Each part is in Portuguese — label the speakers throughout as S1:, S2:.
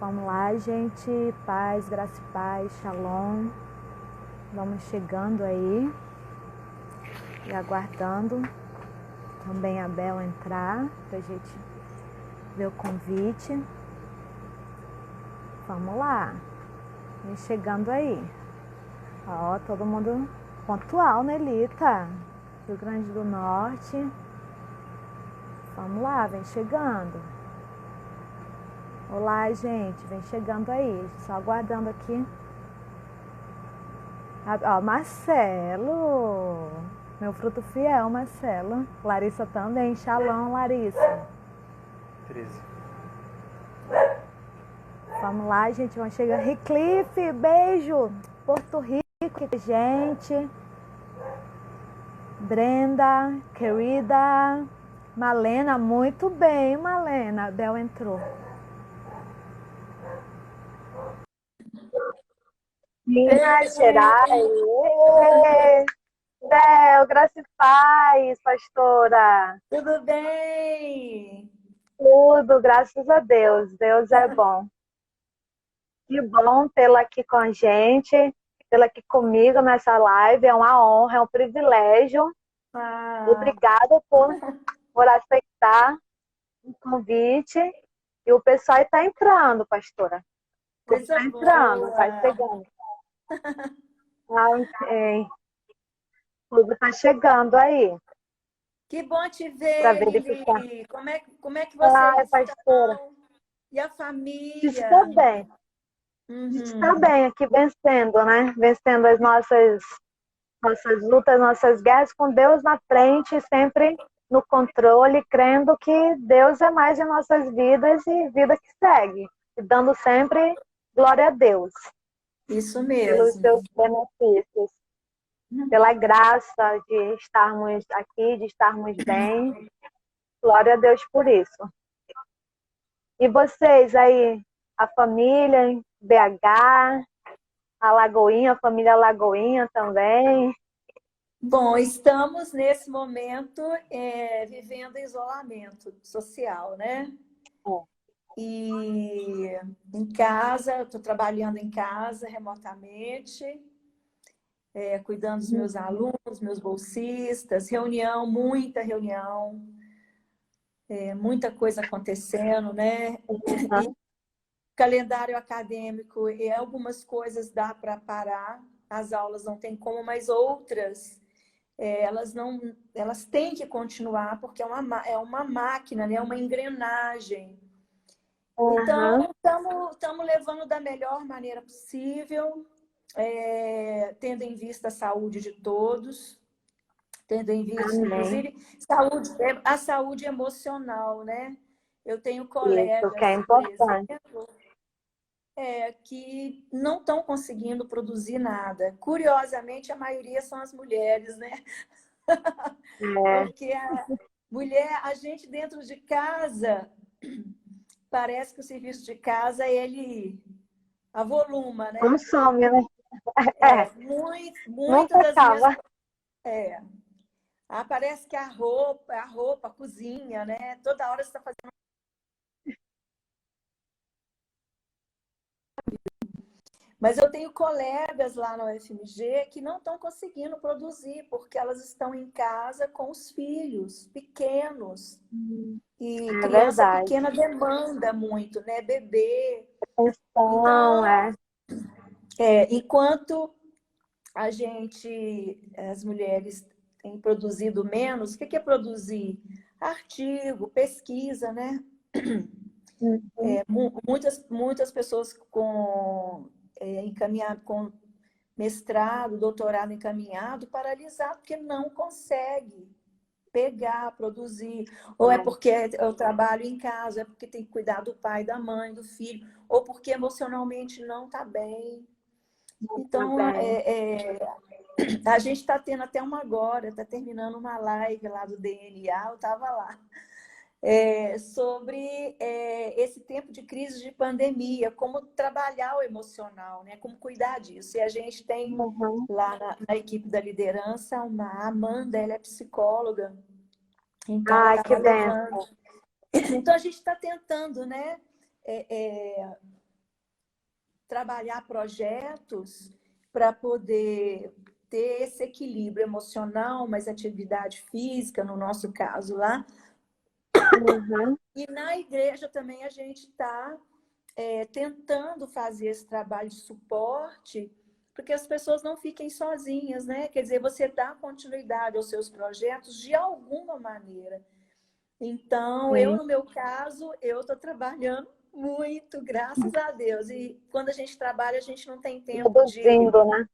S1: Vamos lá, gente. Paz, graça e paz, shalom. Vamos chegando aí e aguardando também a Bel entrar pra gente ver o convite. Vamos lá. Vem chegando aí. Ó, todo mundo pontual, né, Lita? Rio Grande do Norte. Vamos lá, vem chegando. Olá, gente, vem chegando aí. Só aguardando aqui. Ó, Marcelo. Meu fruto fiel, Marcelo. Larissa também. Shalom, Larissa.
S2: 13.
S1: Vamos lá, gente. Vamos chegar. Reclife, beijo. Porto Rico, gente. Brenda, querida. Malena, muito bem, Malena. Bel entrou. Minas Gerais. Bel, graça e paz, pastora.
S3: Tudo bem?
S1: Tudo, graças a Deus. Deus é bom. Que bom tê-la aqui com a gente, tê-la aqui comigo nessa live. É uma honra, é um privilégio. Obrigada por aceitar o convite. E o pessoal está entrando, pastora.
S3: Coisa
S1: Está entrando,
S3: boa.
S1: está chegando. Ok. Tudo está chegando aí.
S3: Que bom te
S1: Para
S3: ver,
S1: verificar.
S3: Lili. Como é que vocês
S1: pastora.
S3: estão? E a família?
S1: Está bem. A gente está bem aqui vencendo, né? Vencendo as nossas lutas, nossas guerras, com Deus na frente, sempre no controle, crendo que Deus é mais em nossas vidas e vida que segue. E dando sempre glória a Deus.
S3: Isso
S1: Pelos
S3: mesmo.
S1: seus benefícios. Pela graça de estarmos aqui, de estarmos bem. Glória a Deus por isso. E vocês aí, a família em BH, a Lagoinha, a família Lagoinha também.
S3: Bom, estamos nesse momento vivendo isolamento social, né? E em casa, estou trabalhando em casa remotamente, cuidando dos meus alunos, meus bolsistas, reunião, muita reunião, muita coisa acontecendo, né? E calendário acadêmico, e algumas coisas dá para parar, as aulas não tem como, mas outras elas têm que continuar, porque é uma máquina, né? Uma engrenagem. Então, estamos levando da melhor maneira possível, tendo em vista a saúde de todos, tendo em vista, inclusive, a saúde emocional, né? Eu tenho colegas,
S1: Isso, que é
S3: por
S1: importante.
S3: exemplo, que não estão conseguindo produzir nada. Curiosamente, a maioria são as mulheres, né? Porque a gente dentro de casa, parece que o serviço de casa, ele avoluma, né?
S1: Consome, né?
S3: Muitas
S1: Nunca
S3: das minhas...
S1: acaba.
S3: Parece que a roupa, a cozinha, né? Toda hora você está fazendo... Mas eu tenho colegas lá na UFMG que não estão conseguindo produzir, porque elas estão em casa com os filhos pequenos. E criança
S1: Verdade.
S3: pequena demanda muito, né? Bebê.
S1: Então,
S3: Enquanto as mulheres têm produzido menos, o que é produzir? Artigo, pesquisa, né? Muitas pessoas encaminhado com mestrado, doutorado encaminhado, paralisado, porque não consegue pegar, produzir. Ou é porque eu trabalho em casa, é porque tem que cuidar do pai, da mãe, do filho, ou porque emocionalmente não está bem. Então, a gente está tendo até uma agora, está terminando uma live lá do DNA, eu estava lá, sobre esse tempo de crise de pandemia, como trabalhar o emocional, né? Como cuidar disso. E a gente tem lá na equipe da liderança uma Amanda, ela é psicóloga, então ela estava levando. Então a gente está tentando, né? trabalhar projetos para poder ter esse equilíbrio emocional, mas atividade física, no nosso caso lá.
S1: Uhum.
S3: E na igreja também a gente está tentando fazer esse trabalho de suporte, porque as pessoas não fiquem sozinhas, né? Quer dizer, você dá continuidade aos seus projetos de alguma maneira. Então, eu,
S1: Sim.
S3: no meu caso, eu estou trabalhando muito, graças a Deus. E quando a gente trabalha, a gente não tem tempo
S1: Reduzindo, né?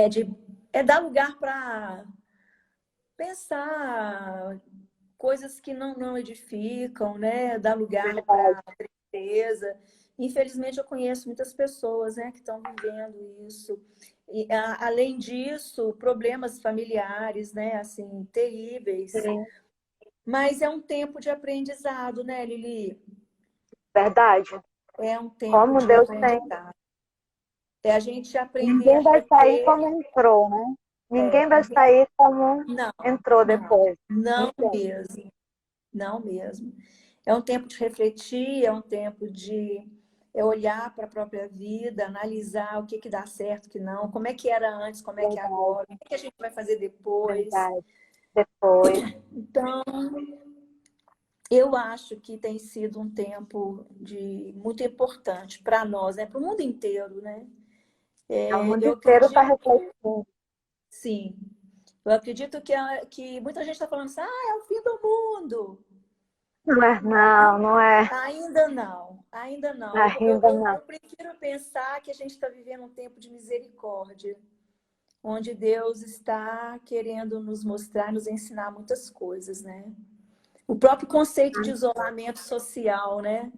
S3: de dar lugar para pensar coisas que não edificam, né? Dar lugar
S1: Verdade.
S3: para tristeza. Infelizmente, eu conheço muitas pessoas, né, que estão vivendo isso. E, além disso, problemas familiares, né, assim, terríveis.
S1: Sim.
S3: Mas é um tempo de aprendizado, né, Lili?
S1: Verdade.
S3: É um tempo
S1: Como
S3: de
S1: Deus tem.
S3: aprendizado. É a gente aprender a
S1: Ninguém vai sair
S3: reter.
S1: como entrou, né? Ninguém vai
S3: Ninguém...
S1: sair como
S3: Não,
S1: entrou
S3: não,
S1: depois.
S3: não
S1: Ninguém.
S3: mesmo. Não mesmo. É um tempo de refletir, é um tempo de olhar para a própria vida, analisar o que que dá certo, o que não, como é que era antes, como é que é
S1: Verdade,
S3: agora, o que que a gente vai fazer depois.
S1: verdade. Depois.
S3: Então, eu acho que tem sido um tempo muito importante para nós, né? Para o mundo inteiro, né?
S1: O mundo
S3: Eu
S1: inteiro está
S3: acredito,
S1: refletindo.
S3: sim. Eu acredito que muita gente está falando assim, é o fim do mundo.
S1: Não é, não, não é.
S3: Ainda não, ainda não.
S1: Ainda não.
S3: Eu prefiro pensar que a gente está vivendo um tempo de misericórdia, onde Deus está querendo nos mostrar, nos ensinar muitas coisas, né? O próprio conceito de isolamento social, né?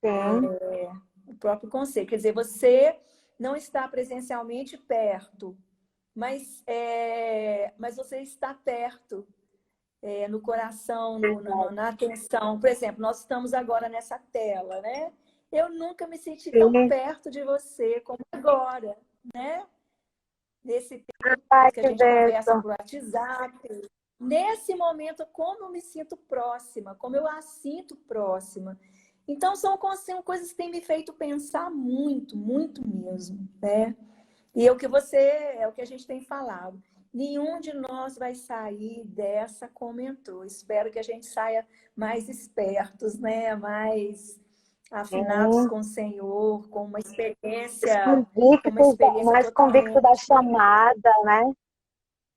S1: Sim,
S3: O próprio conceito. Quer dizer, você não está presencialmente perto, mas você está perto, no coração,
S1: verdade.
S3: na atenção. Por exemplo, nós estamos agora nessa tela, né? Eu nunca me senti tão
S1: Sim.
S3: perto de você como agora, né? Nesse
S1: Ai,
S3: período que a
S1: que
S3: gente conversa
S1: bênção.
S3: por WhatsApp. Nesse momento, como eu me sinto próxima, como eu a sinto próxima. Então, são coisas que têm me feito pensar muito, muito mesmo, né? E é o que a gente tem falado. Nenhum de nós vai sair dessa como entrou. Espero que a gente saia mais espertos, né? Mais afinados
S1: Sim.
S3: com o Senhor,
S1: Mais
S3: com uma
S1: convictos,
S3: experiência
S1: mais convicto da
S3: totalmente
S1: chamada, né?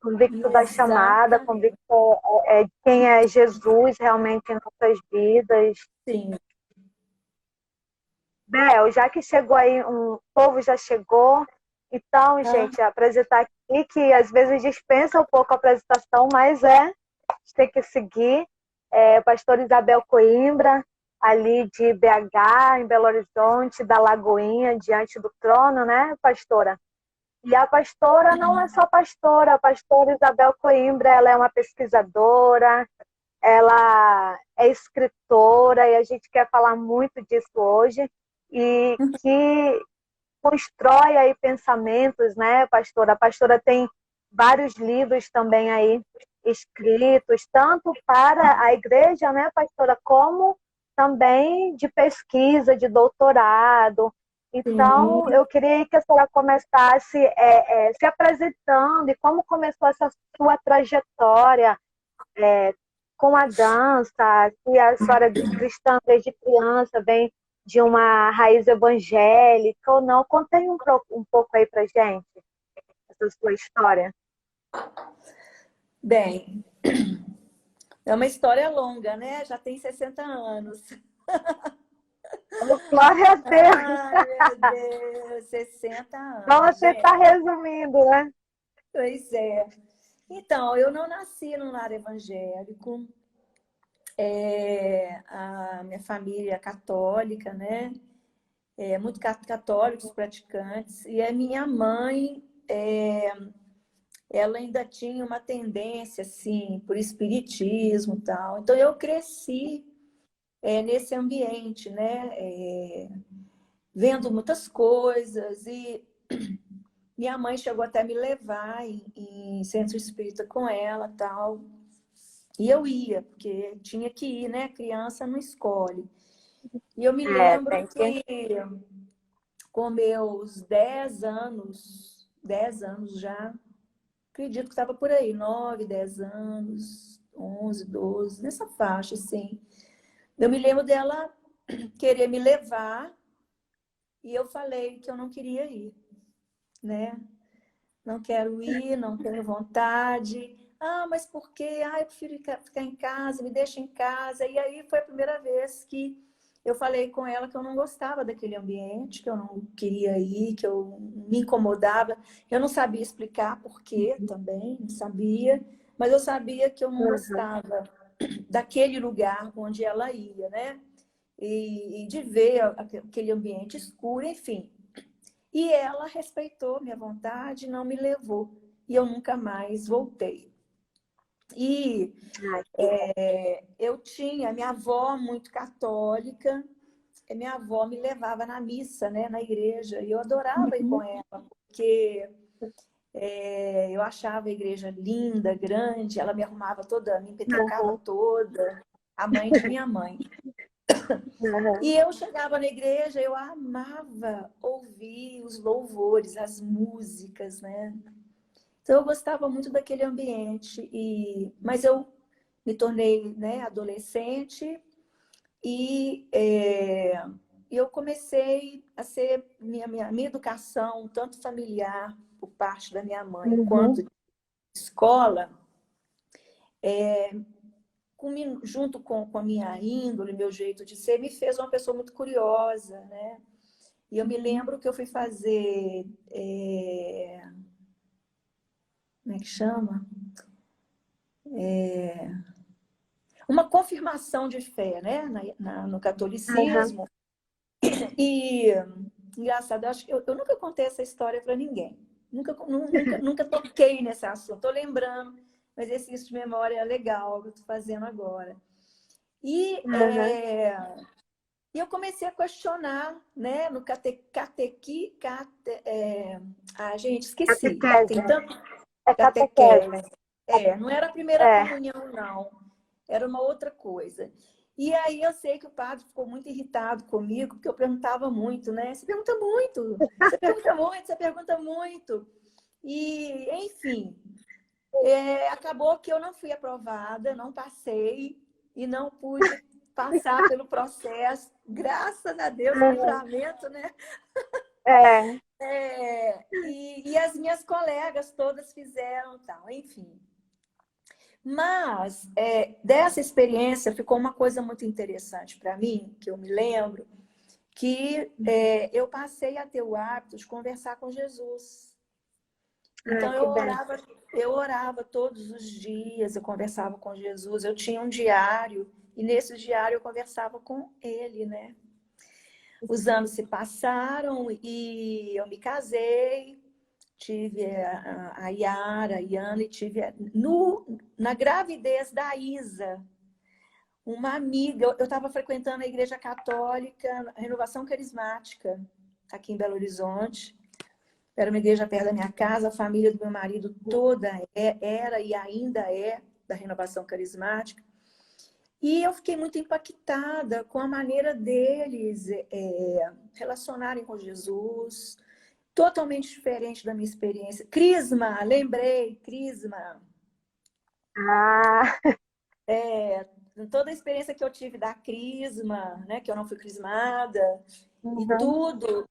S1: Convicto da chamada,
S3: exatamente.
S1: convicto de quem é Jesus realmente em nossas vidas.
S3: Sim.
S1: Bel, já que chegou aí, o povo já chegou, então,
S3: Ah,
S1: gente, apresentar aqui, que às vezes dispensa um pouco a apresentação, mas a gente tem que seguir. Pastor Isabel Coimbra, ali de BH, em Belo Horizonte, da Lagoinha, diante do trono, né, pastora? E a pastora não é só pastora, a pastora Isabel Coimbra, ela é uma pesquisadora, ela é escritora, e a gente quer falar muito disso hoje, e que constrói aí pensamentos, né, pastora? A pastora tem vários livros também aí escritos, tanto para a igreja, né, pastora, como também de pesquisa, de doutorado. Então,
S3: sim.
S1: eu queria que a senhora começasse se apresentando e como começou essa sua trajetória com a dança, se a senhora é cristã desde criança, vem de uma raiz evangélica ou não. Conta aí um pouco aí pra gente, essa sua história.
S3: Bem, é uma história longa, né? Já tem 60 anos.
S1: Oh, glória a Deus!
S3: Ai, meu Deus, 60
S1: Então
S3: anos.
S1: você
S3: Bem,
S1: está resumindo, né?
S3: pois é. Então, eu não nasci num lar evangélico. A minha família é católica, né? Muito católicos praticantes. E a minha mãe, ela ainda tinha uma tendência, assim, por espiritismo e tal. Então, eu cresci, nesse ambiente, né? Vendo muitas coisas. E minha mãe chegou até a me levar em centro espírita com ela tal. E eu ia, porque tinha que ir, né? Criança não escolhe. E eu me lembro
S1: Tem que.
S3: com meus 10 anos já, acredito que estava por aí, 9, 10 anos, 11, 12, nessa faixa, assim. Eu me lembro dela querer me levar e eu falei que eu não queria ir, né? Não quero ir, não tenho vontade. Ah, mas por quê? Ah, eu prefiro ficar em casa, me deixa em casa. E aí foi a primeira vez que eu falei com ela que eu não gostava daquele ambiente, que eu não queria ir, que eu me incomodava. Eu não sabia explicar por quê também, não sabia. Mas eu sabia que eu não
S1: Uhum.
S3: gostava daquele lugar onde ela ia, né? E de ver aquele ambiente escuro, enfim. E ela respeitou minha vontade, não me levou. E eu nunca mais voltei. E
S1: Ai, que bom.
S3: eu tinha minha avó muito católica, e minha avó me levava na missa, né, na igreja, e eu adorava ir com
S1: Uhum.
S3: ela, porque eu achava a igreja linda, grande, ela me arrumava toda, me empetecava
S1: Uhum.
S3: toda, a mãe de minha mãe.
S1: Uhum.
S3: E eu chegava na igreja, eu amava ouvir os louvores, as músicas, né? Então eu gostava muito daquele ambiente, mas eu me tornei, né, adolescente e eu comecei a ser minha educação, tanto familiar por parte da minha mãe,
S1: Uhum.
S3: quanto de escola, junto com a minha índole, meu jeito de ser, me fez uma pessoa muito curiosa, né? E eu me lembro que eu fui fazer, como é que chama? Uma confirmação de fé, né? No
S1: Uhum.
S3: catolicismo. E, engraçado, eu acho que eu nunca contei essa história para ninguém. Nunca toquei nesse assunto. Estou lembrando, um exercício de memória é legal que eu estou fazendo agora. E,
S1: Uhum.
S3: e eu comecei a questionar, né? No gente, esqueci.
S1: Catequese.
S3: Tem tanto
S1: É catequese.
S3: catequese. Não era a primeira
S1: É.
S3: comunhão, não. Era uma outra coisa. E aí eu sei que o padre ficou muito irritado comigo, porque eu perguntava muito, né? Você pergunta muito, você pergunta muito, você pergunta muito. E, enfim, acabou que eu não fui aprovada, não passei e não pude passar pelo processo. Graças a Deus, o
S1: Uhum.
S3: livramento, né?
S1: É.
S3: E as minhas colegas todas fizeram tal, enfim. Mas dessa experiência ficou uma coisa muito interessante para mim, que eu me lembro, que eu passei a ter o hábito de conversar com Jesus.
S1: Ai,
S3: Então
S1: que benção.
S3: eu orava todos os dias, eu conversava com Jesus, eu tinha um diário, e nesse diário eu conversava com ele, né? Os anos se passaram e eu me casei, tive a Yara, a Yana, e tive na gravidez da Isa, uma amiga. Eu estava frequentando a Igreja Católica, a Renovação Carismática, aqui em Belo Horizonte. Era uma igreja perto da minha casa, a família do meu marido toda era e ainda é da Renovação Carismática. E eu fiquei muito impactada com a maneira deles relacionarem com Jesus, totalmente diferente da minha experiência. Crisma, lembrei, Crisma.
S1: Ah.
S3: Toda a experiência que eu tive da Crisma, né, que eu não fui crismada, e
S1: Uhum.
S3: tudo.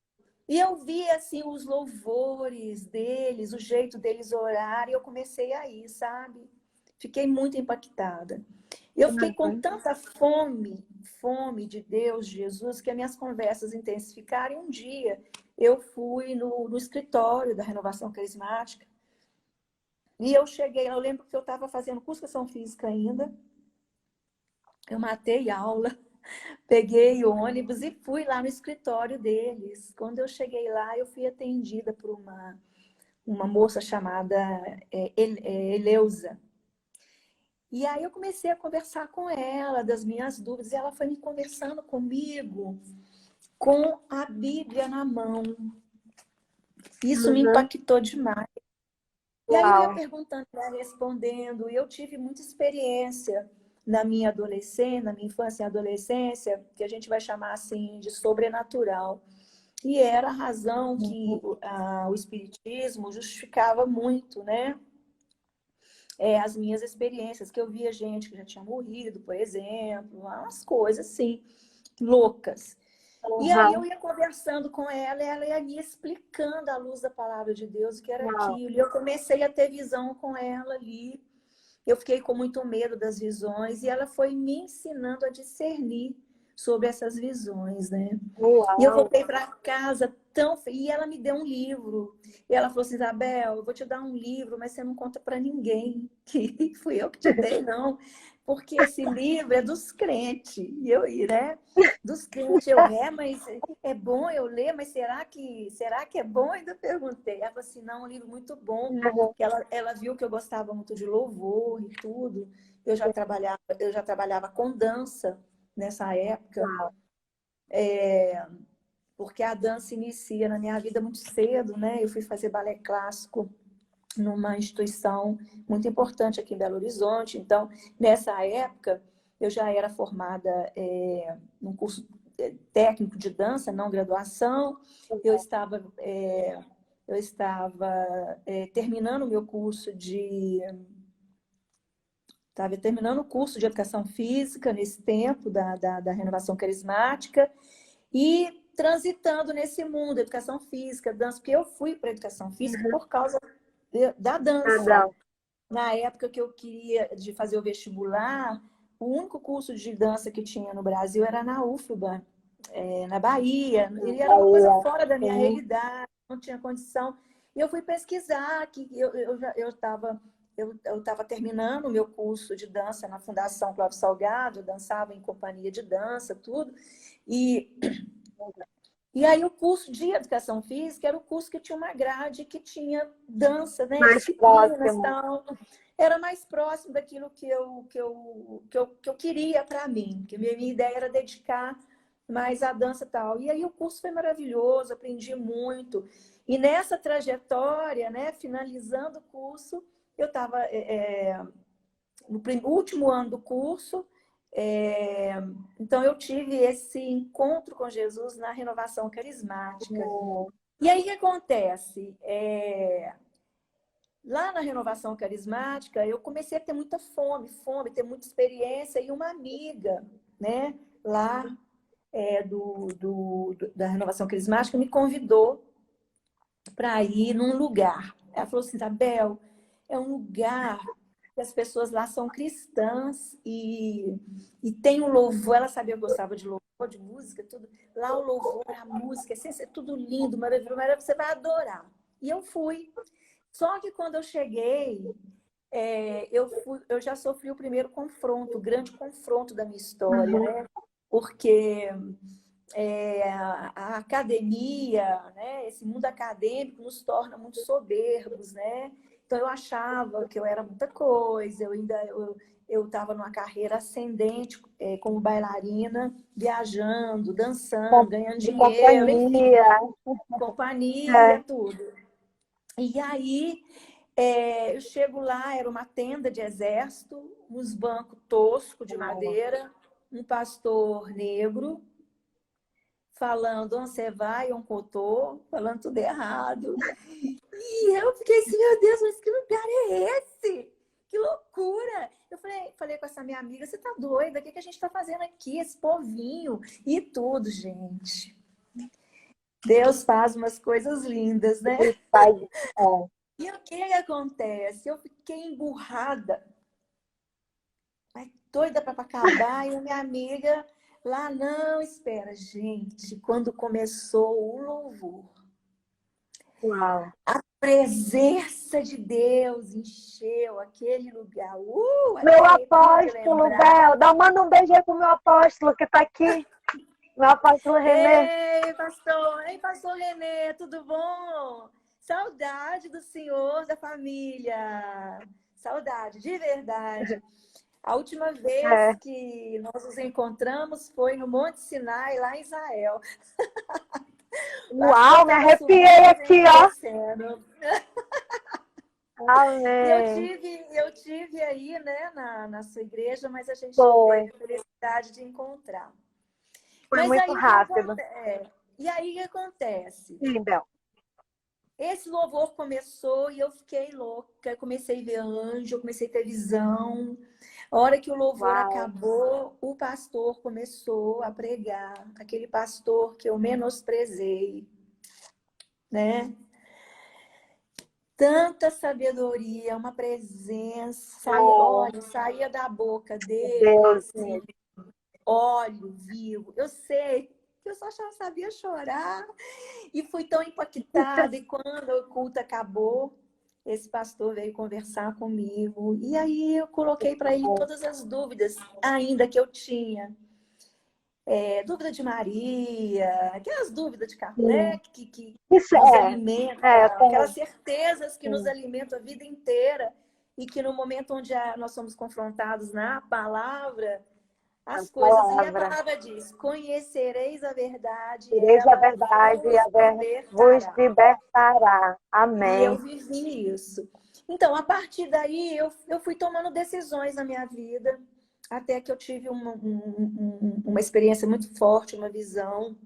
S3: E eu vi, assim, os louvores deles, o jeito deles orar, e eu comecei a ir, sabe? Fiquei muito impactada. E eu fiquei com
S1: Uhum.
S3: tanta fome de Deus, de Jesus, que as minhas conversas intensificaram. E um dia eu fui no escritório da Renovação Carismática, e eu cheguei, eu lembro que eu estava fazendo curso de educação física ainda, eu matei aula, peguei o ônibus e fui lá no escritório deles. Quando eu cheguei lá, eu fui atendida por uma moça chamada Eleusa. E aí eu comecei a conversar com ela das minhas dúvidas, e ela foi me conversando comigo com a Bíblia na mão. Isso me
S1: Uhum.
S3: impactou demais. E aí eu ia
S1: Uau.
S3: perguntando, ia respondendo, e eu tive muita experiência na minha adolescência, na minha infância e adolescência, que a gente vai chamar assim de sobrenatural. E era a razão que o Espiritismo justificava muito, né? As minhas experiências, que eu via gente que já tinha morrido, por exemplo, umas coisas assim, loucas. E aí eu
S1: Uhum.
S3: ia conversando com ela, e ela ia me explicando à luz da palavra de Deus o que era
S1: Uau.
S3: aquilo. E eu comecei a ter visão com ela ali. Eu fiquei com muito medo das visões, e ela foi me ensinando a discernir sobre essas visões, né? E eu
S1: Uau.
S3: voltei para casa e ela me deu um livro. E ela falou assim: Isabel, eu vou te dar um livro, mas você não conta para ninguém que fui eu que te dei, não. Porque esse livro é dos crentes. E eu, né? Dos crentes. Mas é bom eu ler, mas será que é bom? Ainda perguntei. Ela falou assim: não, um livro muito bom.
S1: Uhum.
S3: Que ela viu que eu gostava muito de louvor e tudo. Eu já trabalhava com dança nessa época.
S1: Uau.
S3: Porque a dança inicia na minha vida muito cedo, né? Eu fui fazer balé clássico numa instituição muito importante aqui em Belo Horizonte. Então, nessa época, eu já era formada num curso técnico de dança, não graduação. Eu estava, terminando o meu curso de... Estava terminando o curso de educação física nesse tempo da renovação carismática e transitando nesse mundo, educação física, dança, porque eu fui para educação física
S1: Uhum.
S3: por causa da dança.
S1: Adão.
S3: Na época que eu queria de fazer o vestibular, o único curso de dança que tinha no Brasil era na UFBA, na Bahia. Ele era uma coisa
S1: Bahia.
S3: fora da minha
S1: Sim.
S3: realidade, não tinha condição. E eu fui pesquisar, que eu estava terminando o meu curso de dança na Fundação Cláudio Salgado, eu dançava em companhia de dança, tudo. E aí o curso de educação física era o curso que tinha uma grade que tinha dança, né,
S1: Mais
S3: disciplinas e
S1: próximo.
S3: tal. Era mais próximo daquilo que eu queria para mim, que minha ideia era dedicar mais à dança e tal. E aí o curso foi maravilhoso, aprendi muito. E nessa trajetória, né, finalizando o curso, eu estava no último ano do curso. É, então, eu tive esse encontro com Jesus na renovação carismática.
S1: Uhum.
S3: E aí, o que acontece? Lá na renovação carismática, eu comecei a ter muita fome, ter muita experiência, e uma amiga, né, lá da renovação carismática me convidou para ir num lugar. Ela falou assim: Isabel, é um lugar que as pessoas lá são cristãs e tem um louvor. Ela sabia que eu gostava de louvor, de música, tudo. Lá o louvor, a música, assim, é tudo lindo, maravilhoso, maravilhoso, você vai adorar. E eu fui. Só que quando eu cheguei, eu já sofri o primeiro confronto, o grande confronto da minha história,
S1: Uhum.
S3: né? Porque a academia, né, esse mundo acadêmico nos torna muito soberbos, né? Então eu achava que eu era muita coisa, eu estava numa carreira ascendente como bailarina, viajando, dançando, ganhando
S1: De
S3: dinheiro, enfim,
S1: companhia.
S3: companhia,
S1: É.
S3: tudo. E aí eu chego lá, era uma tenda de exército, uns bancos toscos de madeira, um pastor negro falando onde você vai, um cotô, falando tudo errado. E eu fiquei assim: meu Deus, mas que lugar é esse? Que loucura! Eu falei com essa minha amiga: você tá doida? O que a gente tá fazendo aqui? Esse povinho e tudo, gente. Deus faz umas coisas lindas, né?
S1: Ele faz. É.
S3: E o que acontece? Eu fiquei emburrada, doida para acabar, e a minha amiga lá, não, espera, gente, quando começou o louvor,
S1: Uau.
S3: a presença de Deus encheu aquele lugar.
S1: Meu
S3: Arrepio de
S1: apóstolo,
S3: lembrar.
S1: Bel. Manda um beijo aí pro meu apóstolo que tá aqui. Meu apóstolo Renê.
S3: Ei, pastor Renê, tudo bom? Saudade do senhor, da família. Saudade, de verdade. A última vez
S1: É.
S3: que nós nos encontramos foi no Monte Sinai, lá em Israel. O pastor
S1: Uau, me
S3: estava
S1: arrepiei
S3: subindo, a
S1: aqui,
S3: gente
S1: ó.
S3: descendo. E eu
S1: Amém.
S3: tive, eu tive aí, né, na sua igreja, mas a gente não
S1: Foi.
S3: teve a felicidade de encontrar.
S1: Foi
S3: Mas
S1: muito
S3: aí o que
S1: rápido.
S3: acontece? E aí o que acontece?
S1: Sim, Bel.
S3: Esse louvor começou e eu fiquei louca. Comecei a ver anjo, eu comecei a ter visão. A hora que o louvor
S1: Uau.
S3: acabou, o pastor começou a pregar. Aquele pastor que eu menosprezei, né? Tanta sabedoria, uma presença.
S1: Oh,
S3: Olha, saía da boca
S1: meu
S3: dele,
S1: Deus
S3: assim,
S1: mesmo.
S3: óleo vivo. Eu sei que eu só sabia chorar. E fui tão impactada. E quando o culto acabou, esse pastor veio conversar comigo. E aí eu coloquei para ele todas as dúvidas ainda que eu tinha. Dúvida de Maria, aquelas dúvidas de carro, né?
S1: Sim.
S3: Que
S1: Isso
S3: nos
S1: é.
S3: alimenta,
S1: É,
S3: aquelas
S1: tem.
S3: certezas que nos
S1: Sim,
S3: alimentam a vida inteira e que no momento onde nós somos confrontados na palavra,
S1: a
S3: as coisas. E a
S1: palavra.
S3: palavra diz: conhecereis a verdade, e
S1: Direis a
S3: ela
S1: verdade e
S3: vos
S1: vos
S3: libertará.
S1: libertará.
S3: E eu
S1: Amém.
S3: vivi isso. Então, a partir daí, eu fui tomando decisões na minha vida, até que eu tive uma experiência muito forte, uma visão,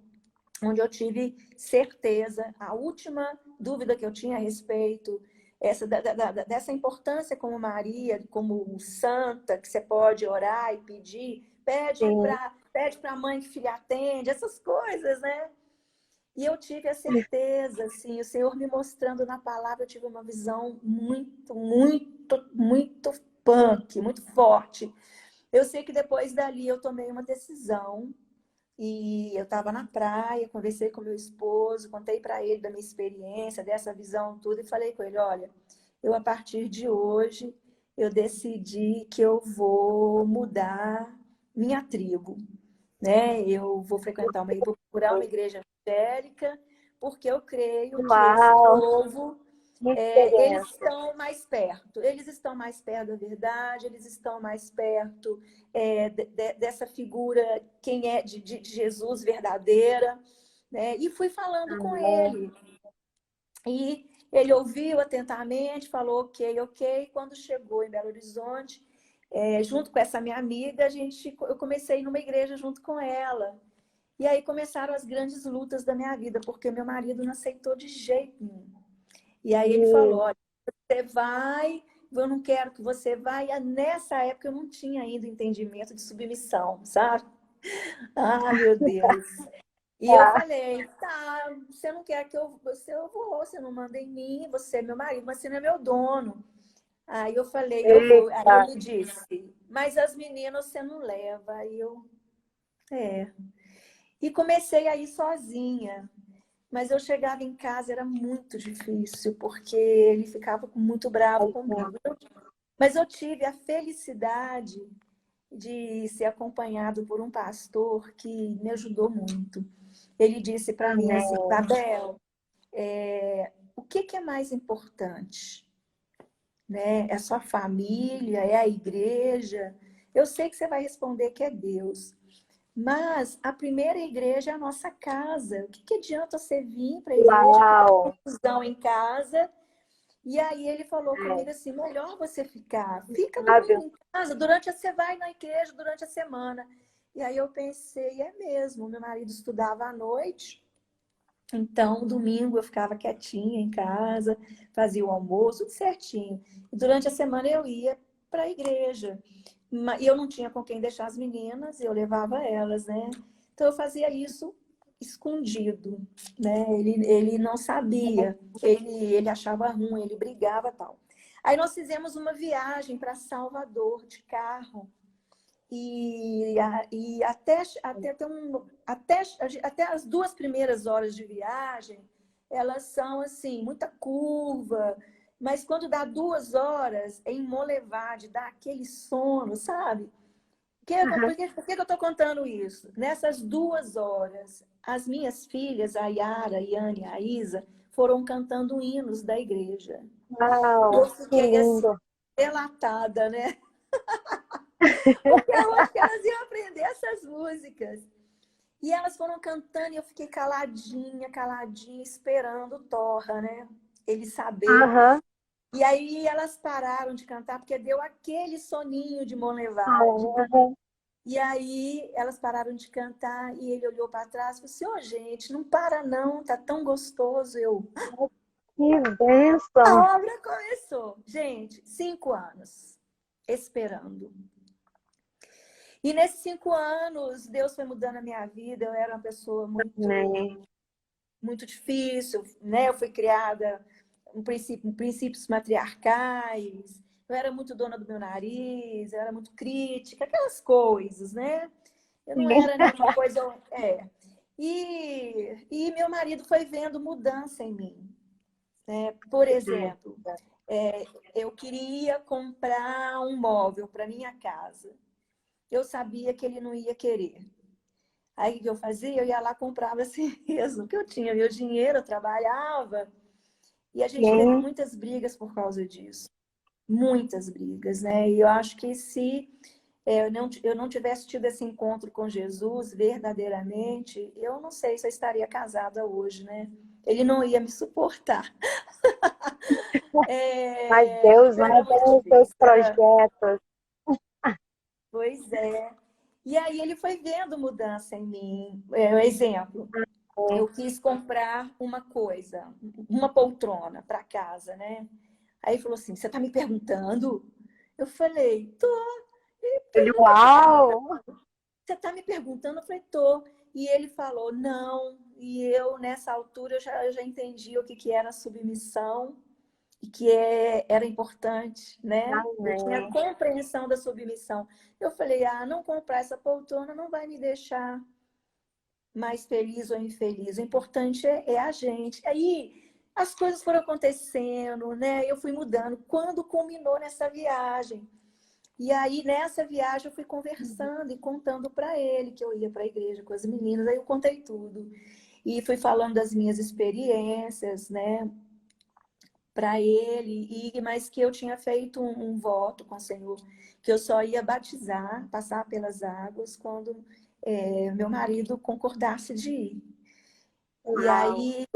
S3: onde eu tive certeza, a última dúvida que eu tinha a respeito dessa importância como Maria, como santa, que você pode orar e pedir,
S1: Sim.
S3: pede para a mãe que filha atende, essas coisas, né? E eu tive a certeza, assim, o Senhor me mostrando na palavra, eu tive uma visão muito punk, muito forte. Eu sei que depois dali eu tomei uma decisão e eu estava na praia, conversei com meu esposo, contei para ele da minha experiência, dessa visão, tudo, e falei com ele, olha, eu a partir de hoje eu decidi que eu vou mudar minha tribo, né? Eu vou procurar uma igreja evangélica, porque eu creio que esse
S1: Uau,
S3: povo,
S1: que
S3: eles
S1: experiência.
S3: eles estão mais perto da verdade, eles estão mais perto dessa figura, quem é de Jesus verdadeira, né? E fui falando com
S1: Amém.
S3: ele. E ele ouviu atentamente, falou ok, ok. Quando chegou em Belo Horizonte, junto com essa minha amiga, eu comecei a ir numa igreja junto com ela. E aí começaram as grandes lutas da minha vida, porque meu marido não aceitou de jeito nenhum. E aí ele falou,
S1: Sim.
S3: olha, você vai, eu não quero que você vá. E nessa época eu não tinha ainda entendimento de submissão, sabe? Ai, meu Deus. E eu
S1: Tá.
S3: falei, tá, você não quer que eu vou, você não manda em mim, você é meu marido, mas você não é meu dono. Aí eu falei, eu vou. Aí
S1: Eita.
S3: ele disse, mas as meninas você não leva. Aí eu, é. E comecei a ir sozinha. Mas eu chegava em casa, era muito difícil, porque ele ficava muito bravo comigo. Mas eu tive a felicidade de ser acompanhado por um pastor que me ajudou muito. Ele disse para mim assim,
S1: Amém.
S3: Babel, o que é mais importante? Né? É a sua família? É a igreja? Eu sei que você vai responder que é Deus. Mas a primeira igreja é a nossa casa. O que adianta você vir para a igreja, criar
S1: Uau.
S3: confusão em casa? E aí ele falou
S1: É,
S3: comigo assim, melhor você ficar. Fica
S1: sabe?
S3: domingo em casa, você vai na igreja durante a semana. E aí eu pensei, é mesmo, meu marido estudava à noite, então domingo eu ficava quietinha em casa, fazia o almoço, tudo certinho. E durante a semana eu ia para a igreja. E eu não tinha com quem deixar as meninas, eu levava elas, né? Então eu fazia isso escondido, né? Ele não sabia, ele achava ruim, ele brigava e tal. Aí nós fizemos uma viagem para Salvador de carro. E até as 2 primeiras horas de viagem, elas são assim, muita curva, mas quando dá 2 horas em Molevade, dá aquele sono, sabe?
S1: Aham.
S3: Por que eu estou contando isso? Nessas 2 horas, as minhas filhas, a Yara, a Yane e a Isa, foram cantando hinos da igreja. Eu
S1: Uau, que
S3: fiquei assim,
S1: lindo.
S3: relatada, né? Porque eu acho que elas iam aprender essas músicas. E elas foram cantando e eu fiquei caladinha, caladinha, esperando o Torra, né? Ele saber.
S1: Aham.
S3: E aí elas pararam de cantar porque deu aquele soninho de Monlevade.
S1: Aham.
S3: E aí elas pararam de cantar e ele olhou para trás e falou assim, gente, não para não, tá tão gostoso.
S1: Que bênção!
S3: A obra começou. Gente, 5 anos esperando. E nesses 5 anos, Deus foi mudando a minha vida. Eu era uma pessoa
S1: Amém.
S3: muito difícil, né? Eu fui criada em princípios matriarcais. Eu era muito dona do meu nariz, eu era muito crítica, aquelas coisas, né? Eu não era nenhuma coisa. E meu marido foi vendo mudança em mim. Por exemplo, eu queria comprar um móvel para minha casa. Eu sabia que ele não ia querer. Aí o que eu fazia? Eu ia lá comprava assim mesmo, que eu tinha meu dinheiro, eu trabalhava. E a gente teve
S1: Sim.
S3: muitas brigas por causa disso. Muitas brigas, né? E eu acho que se eu não tivesse tido esse encontro com Jesus verdadeiramente, eu não sei se eu estaria casada hoje, né? Ele não ia me suportar.
S1: Mas Deus,
S3: Era
S1: né,
S3: muito
S1: tem os seus
S3: difícil.
S1: projetos.
S3: Pois é. E aí ele foi vendo mudança em mim. Um exemplo, eu quis comprar uma coisa, uma poltrona para casa, né? Aí ele falou assim: Você está me perguntando? Eu falei: Tô. Eu
S1: Ele,
S3: nunca te perguntei.
S1: uau!
S3: Você está me perguntando? Eu falei: Tô. E ele falou: Não. E eu, nessa altura, eu já entendi o que era submissão e que era importante, né? Eu tinha a
S1: Amém.
S3: compreensão da submissão. Eu falei: Não comprar essa poltrona não vai me deixar mais feliz ou infeliz. O importante é a gente. Aí as coisas foram acontecendo, né? Eu fui mudando. Quando culminou nessa viagem? E aí, nessa viagem, eu fui conversando e contando para ele que eu ia para a igreja com as meninas. Aí eu contei tudo. E fui falando das minhas experiências, né, para ele. Mas que eu tinha feito um voto com o Senhor, que eu só ia batizar, passar pelas águas, quando meu marido concordasse de ir. E
S1: Uau!
S3: aí,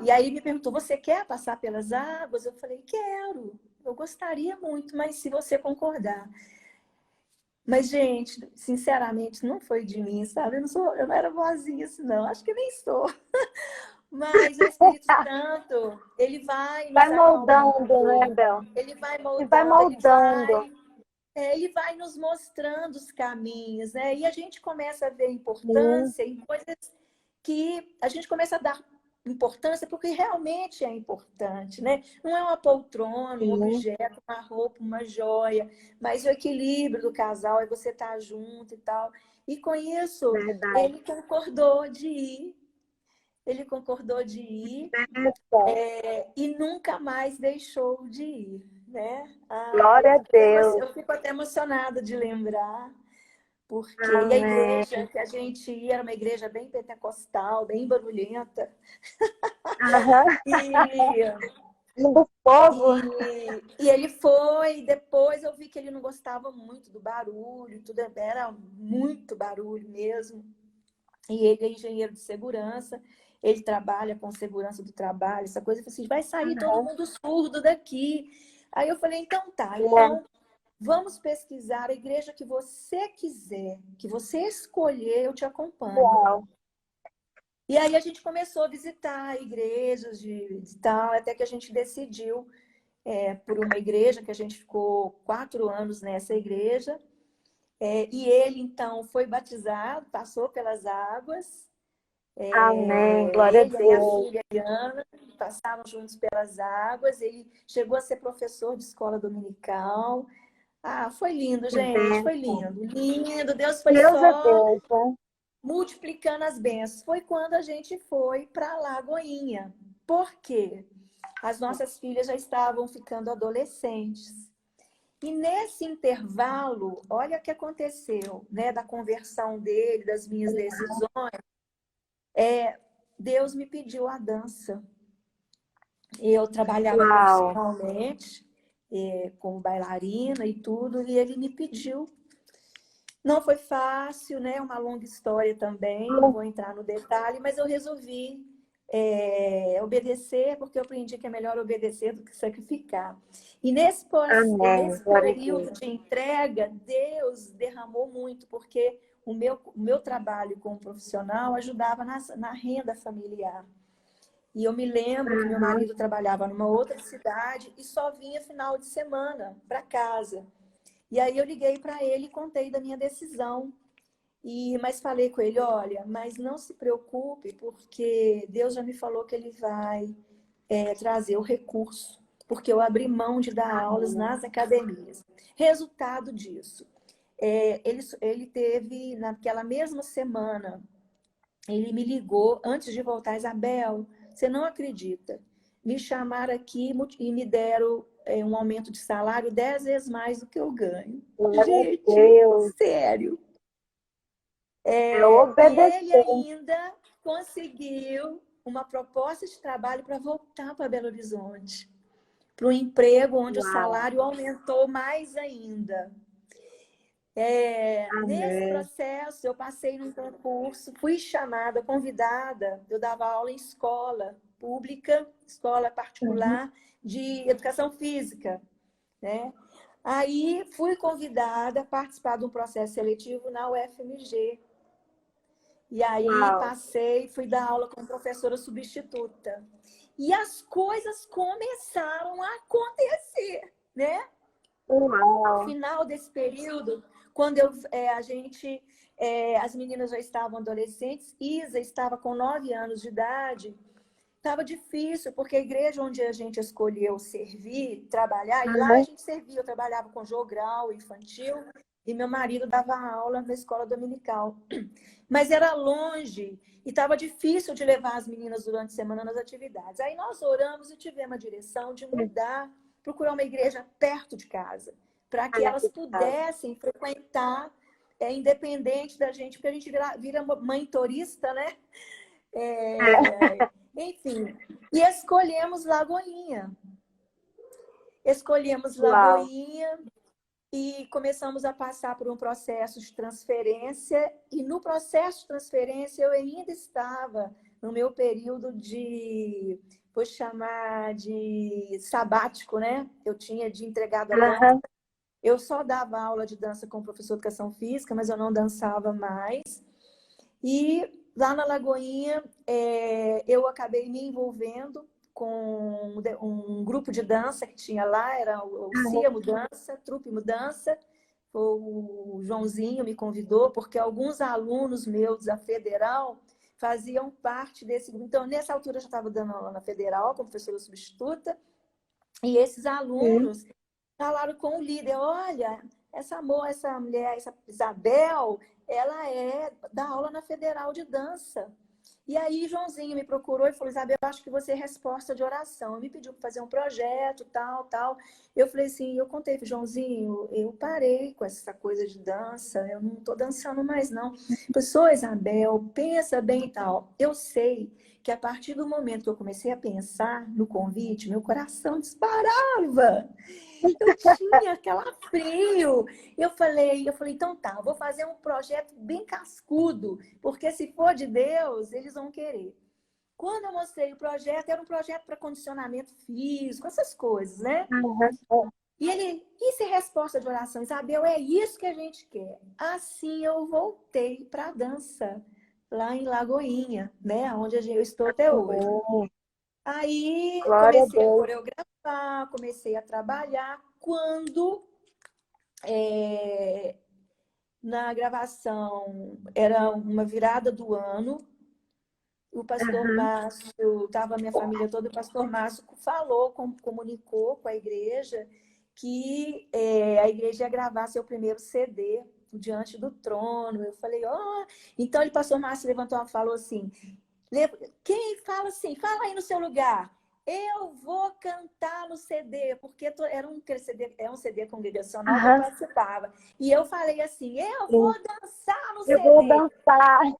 S3: e aí ele me perguntou: Você quer passar pelas águas? Eu falei: Quero. Eu gostaria muito, mas se você concordar. Mas, gente, sinceramente, não foi de mim, sabe? Eu não era boazinha assim, não. Acho que nem sou. Mas o Espírito Santo, ele vai
S1: Vai
S3: nos
S1: moldando, né,
S3: acalmando,
S1: Bel?
S3: ele vai
S1: E vai
S3: moldando,
S1: moldando.
S3: ele vai nos mostrando os caminhos, né? E a gente começa a ver
S1: Sim,
S3: importância em coisas que a gente começa a dar importância porque realmente é importante, né? Não é uma poltrona, um
S1: sim,
S3: objeto, uma roupa, uma joia, mas o equilíbrio do casal é você estar junto e tal. E com isso,
S1: verdade.
S3: ele concordou de ir, ele concordou de ir
S1: Bênção.
S3: e nunca mais deixou de ir, né?
S1: Glória a Deus.
S3: Eu fico até emocionada de lembrar, porque e a
S1: Amém.
S3: igreja que a gente ia era uma igreja bem pentecostal, bem barulhenta.
S1: Aham.
S3: E,
S1: Um do povo.
S3: e ele foi, depois eu vi que ele não gostava muito do barulho, tudo era muito barulho mesmo. E ele é engenheiro de segurança, ele trabalha com segurança do trabalho, essa coisa. Eu falei assim: vai sair todo
S1: Aham.
S3: mundo surdo daqui. Aí eu falei: então tá,
S1: É.
S3: então vamos pesquisar a igreja que você quiser, que você escolher, eu te acompanho.
S1: Uau.
S3: E aí a gente começou a visitar igrejas de tal, até que a gente decidiu por uma igreja, que a gente ficou 4 anos nessa igreja. E ele, então, foi batizado, passou pelas águas.
S1: Amém. Glória a
S3: Ele e a minha
S1: Deus.
S3: filha, Diana, passaram juntos pelas águas. Ele chegou a ser professor de escola dominical. Foi lindo,
S1: Que
S3: gente, foi
S1: bênção.
S3: lindo, lindo. Deus foi
S1: Deus é
S3: só
S1: Deus, né?
S3: multiplicando as bênçãos. Foi quando a gente foi para Lagoinha. Por quê? As nossas filhas já estavam ficando adolescentes. E nesse intervalo, olha o que aconteceu, né, da conversão dele, das minhas decisões. Deus me pediu a dança. Eu trabalhava
S1: Uau.
S3: profissionalmente, como bailarina e tudo, e ele me pediu. Não foi fácil, né? Uma longa história também, não vou entrar no detalhe, mas eu resolvi. obedecer, porque eu aprendi que é melhor obedecer do que sacrificar. E
S1: Amém.
S3: nesse
S1: Glória a
S3: período
S1: Deus.
S3: de entrega, Deus derramou muito, porque o meu trabalho como profissional ajudava na renda familiar. E eu me lembro que meu
S1: Aham.
S3: marido trabalhava numa outra cidade e só vinha final de semana para casa. E aí eu liguei para ele e contei da minha decisão. Mas falei com ele, olha, mas não se preocupe, porque Deus já me falou que ele vai trazer o recurso, porque eu abri mão de dar aulas
S1: Amém.
S3: nas academias. Resultado disso, ele teve, naquela mesma semana, ele me ligou antes de voltar, Isabel, você não acredita, me chamaram aqui e me deram um aumento de salário 10 vezes mais do que eu ganho.
S1: Glória a
S3: Gente,
S1: Deus.
S3: sério.
S1: É
S3: E ele
S1: obedecer.
S3: ainda conseguiu uma proposta de trabalho para voltar para Belo Horizonte, para um emprego onde o
S1: Uau.
S3: salário aumentou mais ainda. Nesse
S1: Amém.
S3: processo, eu passei num concurso, fui chamada, convidada, eu dava aula em escola pública, escola
S1: Uhum.
S3: particular de educação física, né? Aí fui convidada a participar de um processo seletivo na UFMG. E aí
S1: Uau.
S3: passei, fui dar aula como professora substituta. E as coisas começaram a acontecer, né? Ao
S1: Uau.
S3: final desse período, quando as meninas já estavam adolescentes, Isa estava com 9 anos de idade, estava difícil, porque a igreja onde a gente escolheu servir, trabalhar, e lá a
S1: Aham.
S3: gente servia, eu trabalhava com jogral infantil, e meu marido dava aula na escola dominical. Mas era longe, e estava difícil de levar as meninas durante a semana nas atividades. Aí nós oramos e tivemos a direção de mudar, procurar uma igreja perto de casa, para que elas pudessem frequentar, independente da gente, porque a gente vira mãe turista, né? Enfim, e escolhemos Lagoinha. Escolhemos
S1: Uau.
S3: Lagoinha e começamos a passar por um processo de transferência. E no processo de transferência eu ainda estava no meu período vou chamar de sabático, né? Eu tinha de entregado a dança.
S1: Aham.
S3: Eu só dava aula de dança com o professor de educação física, mas eu não dançava mais. E lá na Lagoinha, eu acabei me envolvendo com um grupo de dança que tinha lá, era o
S1: Aham.
S3: CIA Mudança, Trupe Mudança. O Joãozinho me convidou, porque alguns alunos meus da Federal faziam parte desse grupo. Então, nessa altura, eu já estava dando aula na Federal, como professora substituta, e esses
S1: Sim.
S3: alunos falaram com o líder, olha, essa mulher, essa Isabel, ela dá aula na Federal de Dança. E aí, Joãozinho me procurou e falou, Isabel, eu acho que você é resposta de oração. Ele me pediu para fazer um projeto, tal, tal. Eu falei assim, eu contei para Joãozinho, eu parei com essa coisa de dança, eu não estou dançando mais, não. Pessoa, Isabel, pensa bem e tal. Eu sei que a partir do momento que eu comecei a pensar no convite, meu coração disparava. Eu tinha calafrio. Eu falei, então tá, vou fazer um projeto bem cascudo, porque se for de Deus, eles vão querer. Quando eu mostrei o projeto, era um projeto para condicionamento físico, essas coisas, né?
S1: Aham.
S3: Isso é resposta de oração, Isabel, é isso que a gente quer. Assim eu voltei para a dança, lá em Lagoinha, né? Onde eu estou até hoje.
S1: Amém.
S3: Aí
S1: Glória a
S3: comecei a
S1: Deus.
S3: coreografar, comecei a trabalhar. Quando é, na gravação era uma virada do ano, o pastor
S1: Aham.
S3: Márcio, estava a minha família toda, o pastor Márcio falou, comunicou com a igreja que a igreja ia gravar seu primeiro CD, o Diante do Trono. Eu falei, ó. Então ele, pastor Márcio, levantou e falou assim: quem fala assim, fala aí no seu lugar. Eu vou cantar no CD, porque era um CD, é um CD congregacional que eu
S1: Aham.
S3: participava. E eu falei assim, eu vou
S1: Sim.
S3: dançar no
S1: Eu vou
S3: CD.
S1: dançar.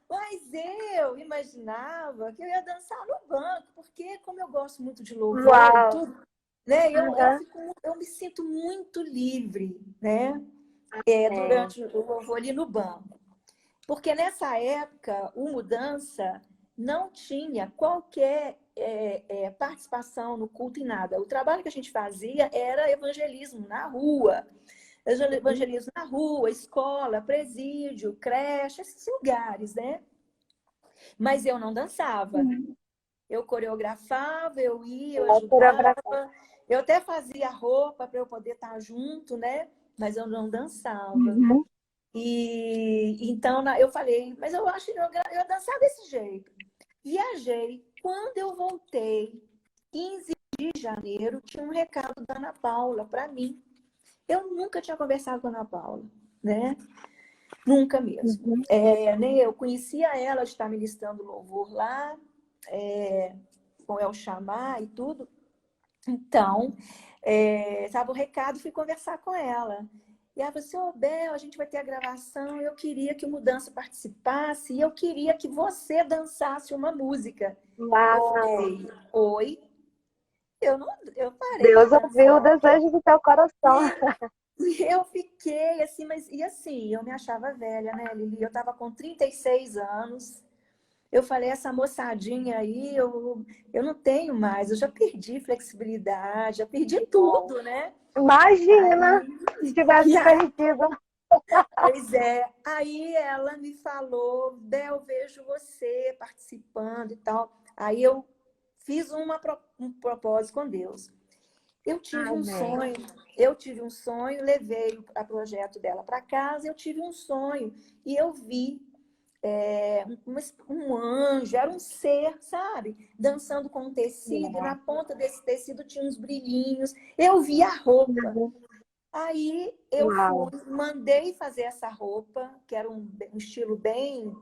S3: Mas eu imaginava que eu ia dançar no banco, porque como eu gosto muito de louvor e
S1: Uau.
S3: tudo, né?
S1: Aham.
S3: Eu me sinto muito livre, né?
S1: É.
S3: Durante o louvor ali no banco. Porque nessa época, o Mudança não tinha qualquer participação no culto em nada. O trabalho que a gente fazia era evangelismo na rua. Evangelismo na rua, escola, presídio, creche, esses lugares, né? Mas eu não dançava. Eu coreografava, eu ia, eu ajudava. Eu até fazia roupa para eu poder estar junto, né? Mas eu não dançava. E então eu falei, mas eu acho que eu dançar desse jeito. Viajei. Quando eu voltei, 15 de janeiro, tinha um recado da Ana Paula para mim. Eu nunca tinha conversado com a Ana Paula, né? Nunca mesmo. Nem eu conhecia ela de estar ministrando louvor lá, com El Chamar e tudo. Então, sabe, o recado, fui conversar com ela. E ela falou assim, ô Bel, a gente vai ter a gravação, eu queria que o Mudança participasse e eu queria que você dançasse uma música. Oi? Eu parei
S1: Deus
S3: de
S1: ouviu o
S3: dançar.
S1: desejo do teu coração.
S3: E eu fiquei assim, eu me achava velha, né, Lili? Eu tava com 36 anos. Eu falei, essa moçadinha aí, eu não tenho mais, eu já perdi flexibilidade, já perdi tudo, né?
S1: Imagina se tivesse
S3: Aí,
S1: perdido.
S3: pois é, aí ela me falou, Bel, vejo você participando e tal. Aí eu fiz um propósito com Deus. Eu tive um sonho, levei o projeto dela para casa, eu tive um sonho e eu vi um anjo, era um ser, sabe? Dançando com um tecido, e na ponta desse tecido tinha uns brilhinhos. Eu vi a roupa. Aí eu mandei fazer essa roupa, que era um estilo bem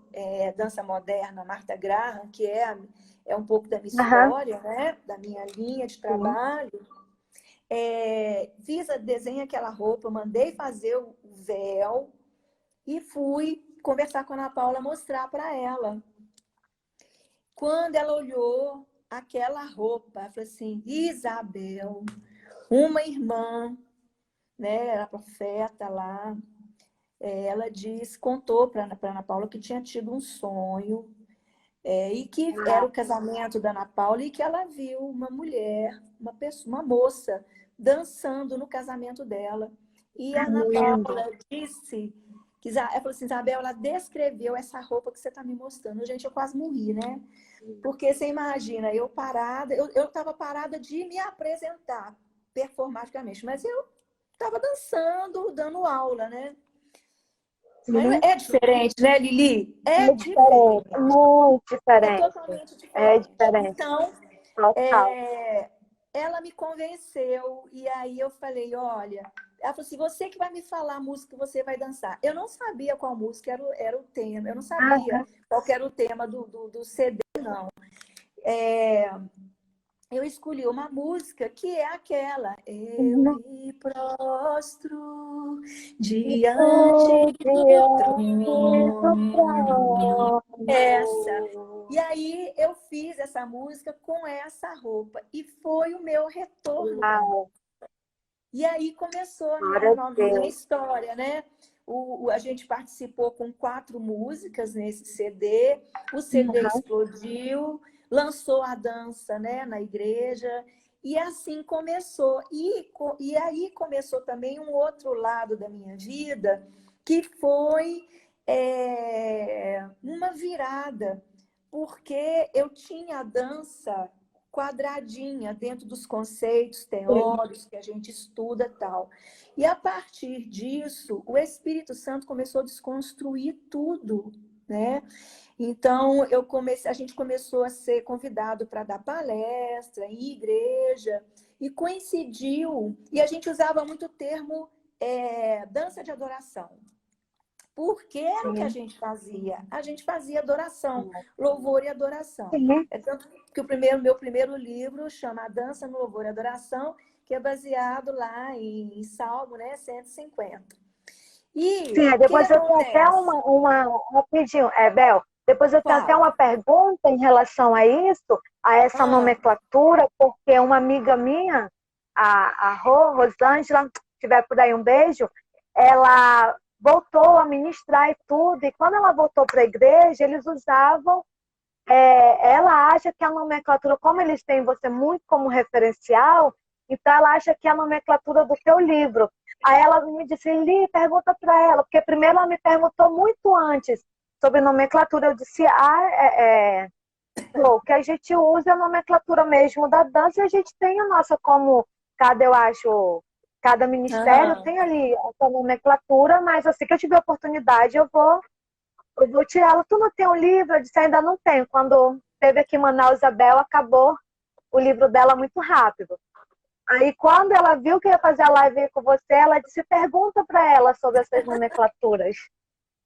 S3: dança moderna, Martha Graham, que é um pouco da minha história, né? Da minha linha de trabalho. Desenhei aquela roupa, mandei fazer o véu e fui conversar com a Ana Paula, mostrar para ela. Quando ela olhou aquela roupa, ela falou assim, Isabel, uma irmã, né, era profeta lá, ela contou para Ana Paula que tinha tido um sonho e que era o casamento da Ana Paula e que ela viu uma mulher, uma moça, dançando no casamento dela. E a Ana Paula disse ela falou assim, Isabel, ela descreveu essa roupa que você está me mostrando. Gente, eu quase morri, né? Porque você imagina, eu estava parada de me apresentar performaticamente, mas eu estava dançando, dando aula, né? Mas é diferente, né, Lili? É diferente.
S1: Muito diferente.
S3: É totalmente diferente.
S1: É diferente.
S3: Então, ela me convenceu e aí eu falei, olha, ela falou assim, você que vai me falar a música que você vai dançar. Eu não sabia qual música era o tema, eu não sabia qual era o tema do CD, não. Eu escolhi uma música que é aquela. Eu me prostro diante do trono. Essa. E aí eu fiz essa música com essa roupa. E foi o meu retorno. E aí começou a minha história, né? A gente participou com 4 músicas nesse CD. O CD explodiu, lançou a dança, né, na igreja. E assim começou. E aí começou também um outro lado da minha vida, que foi uma virada. Porque eu tinha a dança quadradinha dentro dos conceitos teóricos que a gente estuda e tal. E a partir disso, o Espírito Santo começou a desconstruir tudo, né? Então, a gente começou a ser convidado para dar palestra em igreja e coincidiu, e a gente usava muito o termo dança de adoração. Porque era o que a gente fazia. A gente fazia adoração, louvor e adoração. É tanto que meu primeiro livro chama A Dança no Louvor e Adoração, que é baseado lá em Salmo, né, 150.
S1: Sim, depois eu tenho até rapidinho, Bel, depois eu tenho até uma pergunta em relação a isso, a essa nomenclatura, porque uma amiga minha, a Rosângela, se tiver por aí um beijo, ela voltou a ministrar e tudo, e quando ela voltou para a igreja, eles usavam ela acha que a nomenclatura, como eles têm você muito como referencial, então ela acha que é a nomenclatura do teu livro. Aí ela me disse, Li, pergunta para ela, porque primeiro ela me perguntou muito antes sobre nomenclatura. Eu disse, o que a gente usa é a nomenclatura mesmo da dança, e a gente tem a nossa como cada ministério
S3: Aham.
S1: tem ali a sua nomenclatura, mas assim que eu tiver oportunidade, eu vou tirá-la. Tu não tem um livro? Eu disse, ainda não tenho. Quando teve aqui em Manaus, Isabel, acabou o livro dela muito rápido. Aí, quando ela viu que ia fazer a live com você, ela disse, pergunta para ela sobre essas nomenclaturas.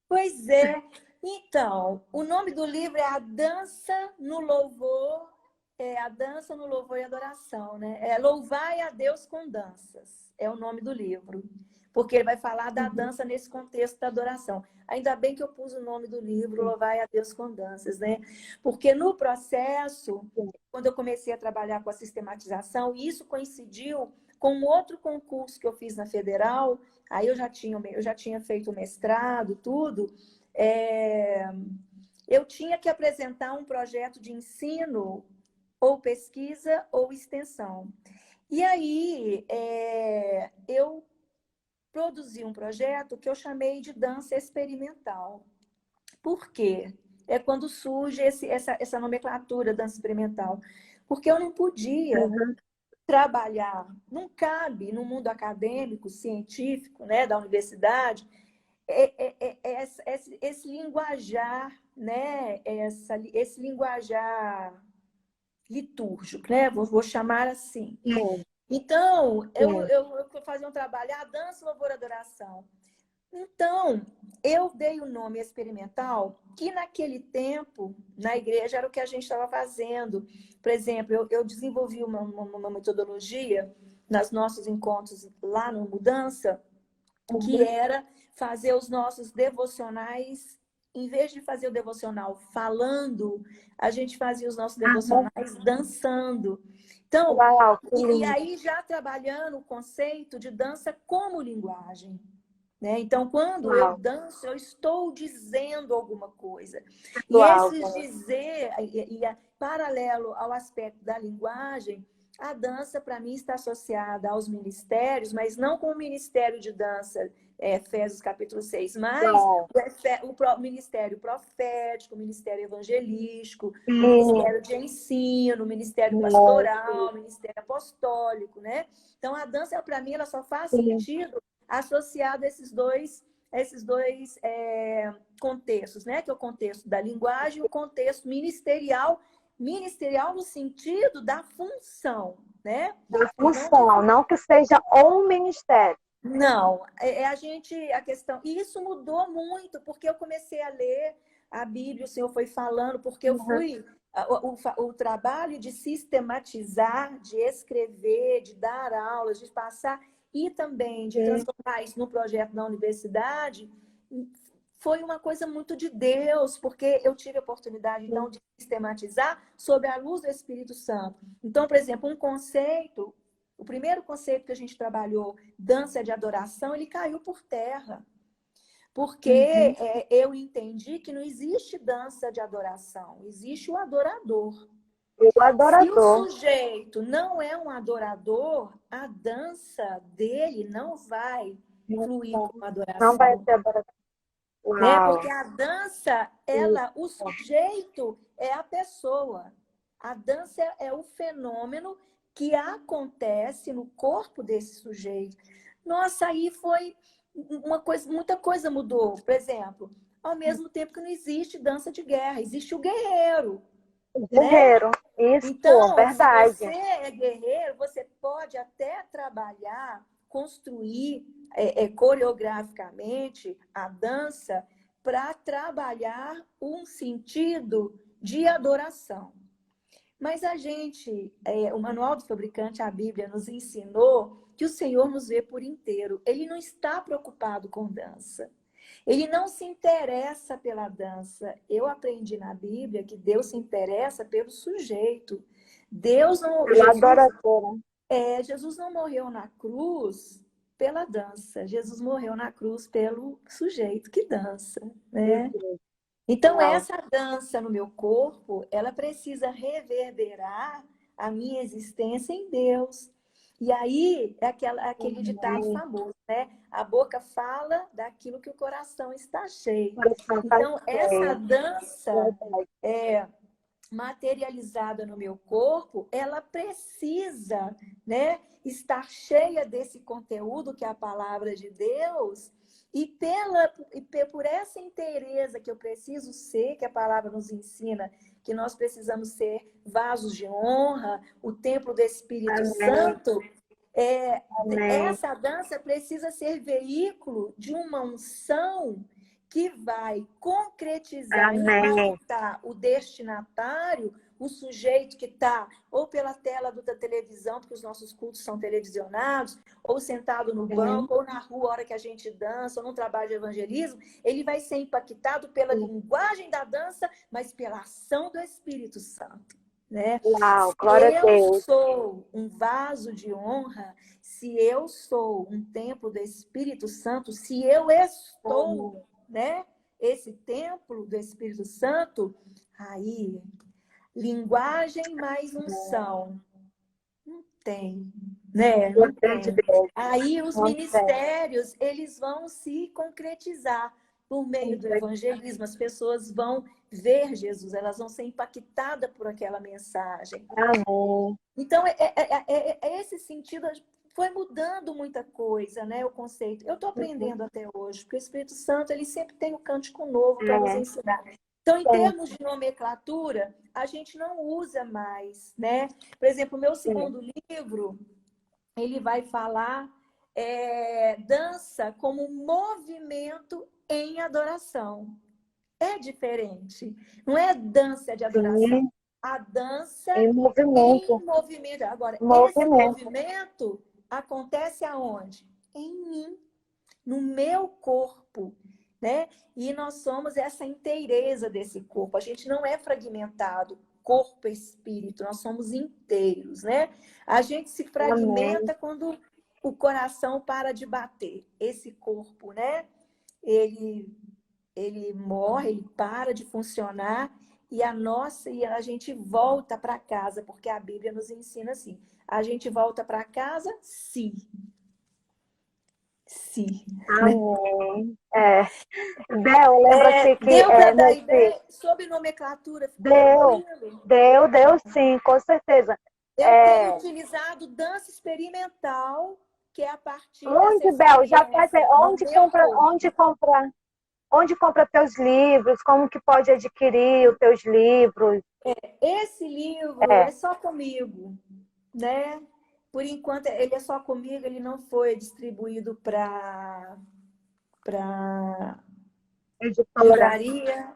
S3: Pois é. Então, o nome do livro é A Dança no Louvor, a dança no louvor e adoração, né? É Louvai a Deus com danças, é o nome do livro. Porque ele vai falar da
S1: Uhum.
S3: dança nesse contexto da adoração. Ainda bem que eu pus o nome do livro, Louvai a Deus com danças, né? Porque no processo, quando eu comecei a trabalhar com a sistematização, isso coincidiu com um outro concurso que eu fiz na Federal. Aí eu já tinha feito o mestrado, tudo. É, eu tinha que apresentar um projeto de ensino, ou pesquisa, ou extensão. E aí, eu produzi um projeto que eu chamei de dança experimental. Por quê? É quando surge essa nomenclatura, dança experimental. Porque eu não podia
S1: Uhum.
S3: trabalhar, não cabe no mundo acadêmico, científico, né, da universidade, esse linguajar, né, esse linguajar litúrgico, né, vou chamar assim.
S1: Sim,
S3: Então, eu,
S1: sim.
S3: eu, eu fazia um trabalho, a dança, louvor, adoração. Então, eu dei o nome experimental, que naquele tempo, na igreja, era o que a gente estava fazendo. Por exemplo, eu desenvolvi uma metodologia nos nossos encontros lá no Mudança, que
S1: Uhum.
S3: era fazer os nossos devocionais, em vez de fazer o devocional falando, a gente fazia os nossos
S1: Aham.
S3: devocionais dançando. Então,
S1: Uau, que
S3: e
S1: lindo.
S3: aí já trabalhando o conceito de dança como linguagem. Né? Então, quando eu
S1: Uau.
S3: danço, eu estou dizendo alguma coisa. E
S1: Uau.
S3: esses dizer, paralelo ao aspecto da linguagem, a dança, para mim, está associada aos ministérios, mas não com o ministério de dança, Efésios capítulo 6, mas
S1: Uau.
S3: o ministério profético, o ministério evangelístico, o
S1: Sim.
S3: ministério de ensino, o ministério
S1: Uau,
S3: pastoral, o ministério apostólico, né? Então, a dança, para mim, ela só faz
S1: sim.
S3: sentido associado a esses dois contextos, né? Que é o contexto da linguagem e o contexto ministerial no sentido da função, né?
S1: Da
S3: E não de
S1: função, não que seja um ministério.
S3: não, a questão, e isso mudou muito, porque eu comecei a ler a Bíblia, o Senhor foi falando, porque eu
S1: Uhum.
S3: fui, o trabalho de sistematizar, de escrever, de dar aulas, de passar, e também de
S1: Sim.
S3: transformar isso no projeto da universidade, foi uma coisa muito de Deus, porque eu tive a oportunidade, então, de sistematizar sob a luz do Espírito Santo. Então, por exemplo, o primeiro conceito que a gente trabalhou, dança de adoração, ele caiu por terra. Porque
S1: Uhum.
S3: eu entendi que não existe dança de adoração, existe o adorador.
S1: O
S3: Se o
S1: adorador.
S3: sujeito não é um adorador, a dança dele não vai fluir como
S1: Não vai
S3: adoração.
S1: ser adorador.
S3: Né?
S1: Uau.
S3: Porque a dança,
S1: Isso.
S3: o sujeito é a pessoa. A dança é o fenômeno que acontece no corpo desse sujeito. Nossa, aí foi uma coisa, muita coisa mudou. Por exemplo, ao mesmo tempo que não existe dança de guerra, existe o guerreiro, né?
S1: Guerreiro. Isso,
S3: Então, se você
S1: verdade.
S3: é guerreiro, você pode até trabalhar, construir coreograficamente a dança para trabalhar um sentido de adoração. Mas o Manual do Fabricante, a Bíblia, nos ensinou que o Senhor nos vê por inteiro. Ele não está preocupado com dança. Ele não se interessa pela dança. Eu aprendi na Bíblia que Deus se interessa pelo sujeito. Deus não,
S1: O adorador.
S3: Jesus não morreu na cruz pela dança. Jesus morreu na cruz pelo sujeito que dança, né?
S1: Isso.
S3: Então,
S1: Uau.
S3: essa dança no meu corpo, ela precisa reverberar a minha existência em Deus. E aí, é aquele ditado
S1: Amém.
S3: famoso, né? A boca fala daquilo que o coração está cheio.
S1: Coração tá
S3: Então, essa
S1: cheio.
S3: dança
S1: Verdade.
S3: materializada no meu corpo, ela precisa, né, estar cheia desse conteúdo que é a palavra de Deus, por essa inteireza que eu preciso ser, que a palavra nos ensina, que nós precisamos ser vasos de honra, o templo do Espírito
S1: Amém.
S3: Santo,
S1: Amém.
S3: essa dança precisa ser veículo de uma unção que vai concretizar,
S1: Amém.
S3: impactar o destinatário, o sujeito que está ou pela tela da televisão, porque os nossos cultos são televisionados, ou sentado no
S1: Sim,
S3: banco, ou na rua, a hora que a gente dança, ou num trabalho de evangelismo, ele vai ser impactado pela
S1: sim.
S3: linguagem da dança, mas pela ação do Espírito Santo. Né?
S1: Uau,
S3: Se
S1: glória a
S3: eu
S1: Deus.
S3: sou um vaso de honra, se eu sou um templo do Espírito Santo, se eu
S1: Amém.
S3: estou, né, esse templo do Espírito Santo, aí, linguagem mais unção, não tem, né? Não
S1: Glória de
S3: tem.
S1: Deus.
S3: Aí os
S1: Não tem.
S3: ministérios, eles vão se concretizar por meio do evangelismo, as pessoas vão ver Jesus, elas vão ser impactadas por aquela mensagem.
S1: Amém.
S3: Então, esse sentido foi mudando muita coisa, né? O conceito. Eu estou aprendendo até hoje, porque o Espírito Santo ele sempre tem um cântico novo para nos
S1: É,
S3: ensinar. Então, em
S1: tem,
S3: termos de nomenclatura, a gente não usa mais, né? Por exemplo, o meu
S1: tem.
S3: segundo livro, ele vai falar dança como movimento em adoração. É diferente. Não é dança de adoração.
S1: Sim,
S3: A dança
S1: em
S3: em
S1: movimento.
S3: movimento. Agora, esse
S1: Movimento.
S3: movimento acontece aonde? Em mim, no meu corpo, né? E nós somos essa inteireza desse corpo. A gente não é fragmentado, corpo e espírito, nós somos inteiros, né? A gente se
S1: Amém.
S3: fragmenta quando o coração para de bater. Esse corpo, né? Ele ele morre, ele para de funcionar e a gente volta para casa, porque a Bíblia nos ensina assim: a gente volta para casa se, né?
S1: Amém. É. Del, lembra-se que
S3: Deu para dar
S1: nesse.
S3: ideia sobre nomenclatura, ficou
S1: Deu,
S3: tranquilo?
S1: deu sim, com certeza.
S3: Eu tenho
S1: É,
S3: utilizado dança experimental, que é a partir dessa
S1: onde, Bel, já faz,
S3: experiência no meu corpo.
S1: onde compra teus livros, como que pode adquirir os teus livros?
S3: Esse livro é
S1: É,
S3: só comigo, né? Por enquanto, ele é só comigo, ele não foi distribuído para
S1: editora,
S3: livraria.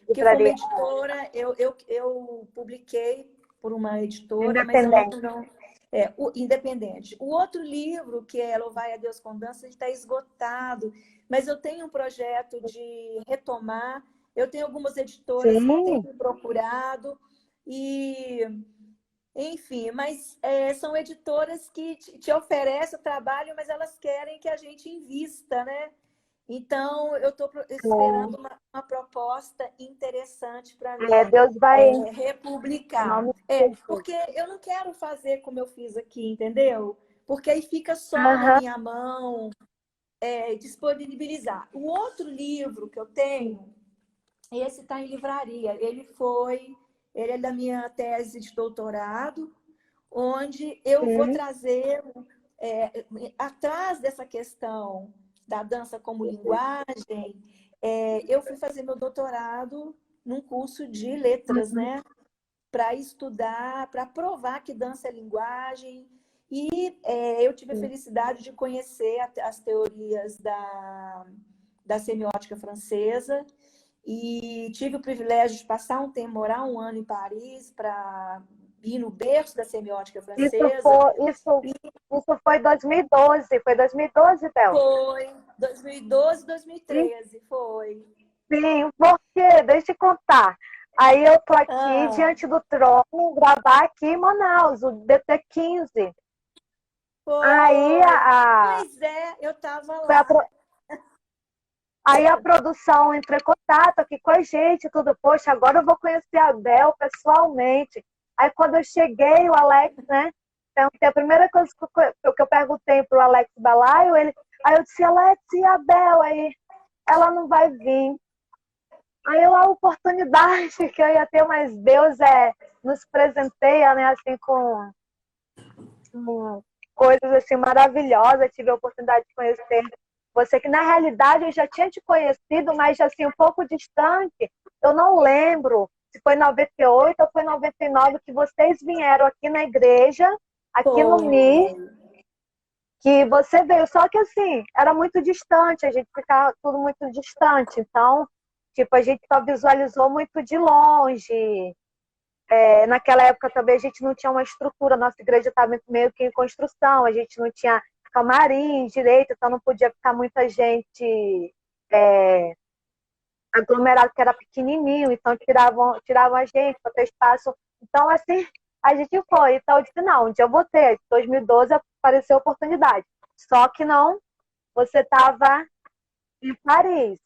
S3: Porque foi uma
S1: livraria
S3: editora, eu publiquei por uma editora, mas eu
S1: independente.
S3: não o independente. O outro livro, que é Louvai a Deus com Dança, está esgotado, mas eu tenho um projeto de retomar. Eu tenho algumas editoras que têm
S1: Sim,
S3: me procurado e enfim, mas são editoras que te oferecem o trabalho, mas elas querem que a gente invista, né? Então, eu estou esperando uma proposta interessante para mim
S1: Deus vai, em
S3: republicar.
S1: nome de Jesus.
S3: Porque eu não quero fazer como eu fiz aqui, entendeu? Porque aí fica só na
S1: Aham,
S3: minha mão disponibilizar. O outro livro que eu tenho, esse está em livraria. Ele é da minha tese de doutorado, onde eu vou
S1: sim,
S3: trazer, atrás dessa questão da dança como linguagem, eu fui fazer meu doutorado num curso de letras,
S1: uhum,
S3: né? Para estudar, para provar que dança é linguagem. E eu tive a
S1: sim.
S3: felicidade de conhecer as teorias da semiótica francesa e tive o privilégio de passar um tempo, morar um ano em Paris para ir no berço da semiótica
S1: Isso
S3: francesa.
S1: foi, isso, isso foi 2012, foi 2012, Bel?
S3: Foi 2012,
S1: Sim,
S3: 2013, foi.
S1: sim, porque, deixa eu te contar. Aí eu tô aqui
S3: Ah,
S1: diante do trono, gravar aqui em Manaus, o DT15. Aí
S3: foi. Pois é, eu estava
S1: foi a,
S3: lá.
S1: Aí a produção entrou em contato aqui com a gente, tudo, poxa, agora eu vou conhecer a Bel pessoalmente. Aí quando eu cheguei, o Alex, né? Então, a primeira coisa que eu perguntei pro Alex Balaio, aí eu disse, Alex, e a Bel? Aí ela não vai vir. Aí eu, a oportunidade que eu ia ter, mas Deus nos presenteia, né, assim, com coisas assim maravilhosas. Eu tive a oportunidade de conhecer você, que na realidade eu já tinha te conhecido, mas assim, um pouco distante. Eu não lembro se foi em 98 ou foi em 99 que vocês vieram aqui na igreja, aqui no MI,
S3: Foi.
S1: que você veio. Só que assim, era muito distante, a gente ficava tudo muito distante. Então, tipo, a gente só visualizou muito de longe. Naquela época também a gente não tinha uma estrutura, nossa igreja estava meio que em construção, a gente não tinha camarim direito, então não podia ficar muita gente aglomerado, que era pequenininho, então tiravam a gente para ter espaço. Então, assim, a gente foi. Então, eu disse, não, um dia eu vou ter. Em 2012 apareceu a oportunidade. Só que não, você estava em Paris.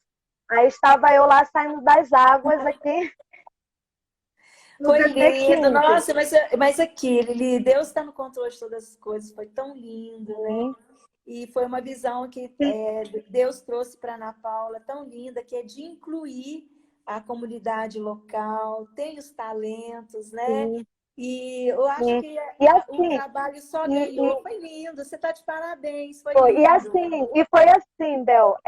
S1: Aí estava eu lá saindo das águas aqui no
S3: Foi lindo,
S1: DP15.
S3: nossa, mas aqui, Lili, Deus está no controle de todas as coisas, foi tão lindo, né? E foi uma visão que Deus trouxe para Ana Paula, tão linda, que é de incluir a comunidade local, tem os talentos, né?
S1: Sim,
S3: E eu acho
S1: sim.
S3: que
S1: E
S3: o
S1: assim,
S3: trabalho só ganhou,
S1: e
S3: foi lindo, você está de parabéns, foi
S1: foi,
S3: lindo.
S1: e foi assim, Bel,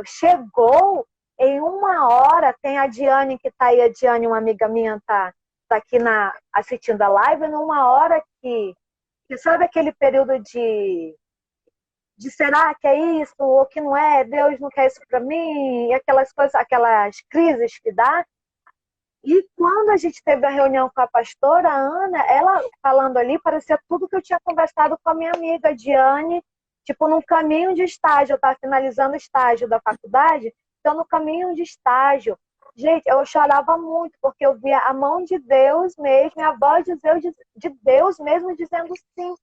S1: chegou em uma hora, tem a Diane que está aí, a Diane, uma amiga minha, tá aqui assistindo a live, numa hora que sabe aquele período de será que é isso ou que não é, Deus não quer isso para mim, e aquelas coisas, aquelas crises que dá. E quando a gente teve a reunião com a pastora Ana, ela falando ali, parecia tudo que eu tinha conversado com a minha amiga Diane, tipo, num caminho de estágio. Eu estava finalizando o estágio da faculdade, então no caminho de estágio. Gente, eu chorava muito, porque eu via a mão de Deus mesmo, e a voz de Deus mesmo dizendo sim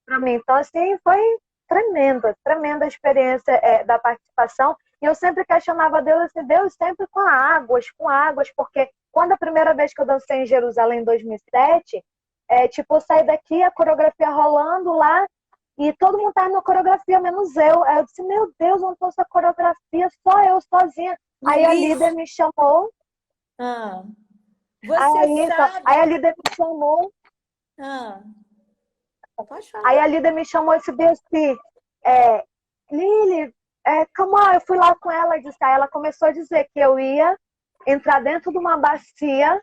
S1: para mim. Então, assim, foi tremenda, tremenda a experiência da participação. E eu sempre questionava Deus, assim, Deus sempre com águas, porque quando a primeira vez que eu dancei em Jerusalém, em 2007, tipo, eu saí daqui, a coreografia rolando lá, e todo mundo estava na coreografia, menos eu. Aí eu disse, meu Deus, não estou essa coreografia, só eu, sozinha. Aí a
S3: Lili,
S1: líder me chamou,
S3: ah, você
S1: aí a
S3: sabe...
S1: líder me chamou,
S3: Ah, pode
S1: Aí
S3: falar.
S1: a líder me chamou e disse assim, Lili, calma, eu fui lá com ela e disse, aí ela começou a dizer que eu ia entrar dentro de uma bacia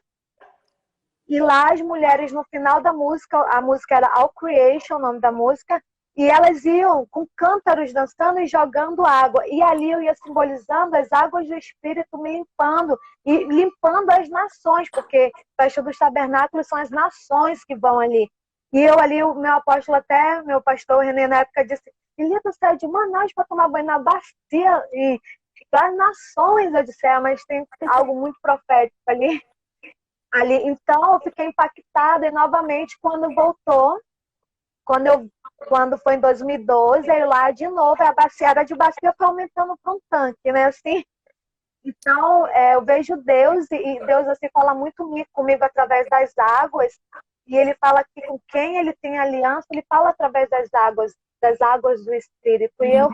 S1: e lá as mulheres no final da música, a música era All Creation, o nome da música, e elas iam com cântaros dançando e jogando água. E ali eu ia simbolizando as águas do Espírito me limpando e limpando as nações, porque a festa dos tabernáculos são as nações que vão ali. E eu ali, o meu apóstolo até, meu pastor René na época disse, Elita, sai de Manaus para tomar banho na bacia e das nações, eu disse, mas tem algo muito profético ali. Então eu fiquei impactada e novamente quando voltou, quando foi em 2012, aí lá de novo, a bacia era de bacia foi aumentando para um tanque, né? Assim, então eu vejo Deus e Deus assim fala muito comigo através das águas, e ele fala que com quem ele tem aliança, ele fala através das águas do Espírito. E eu,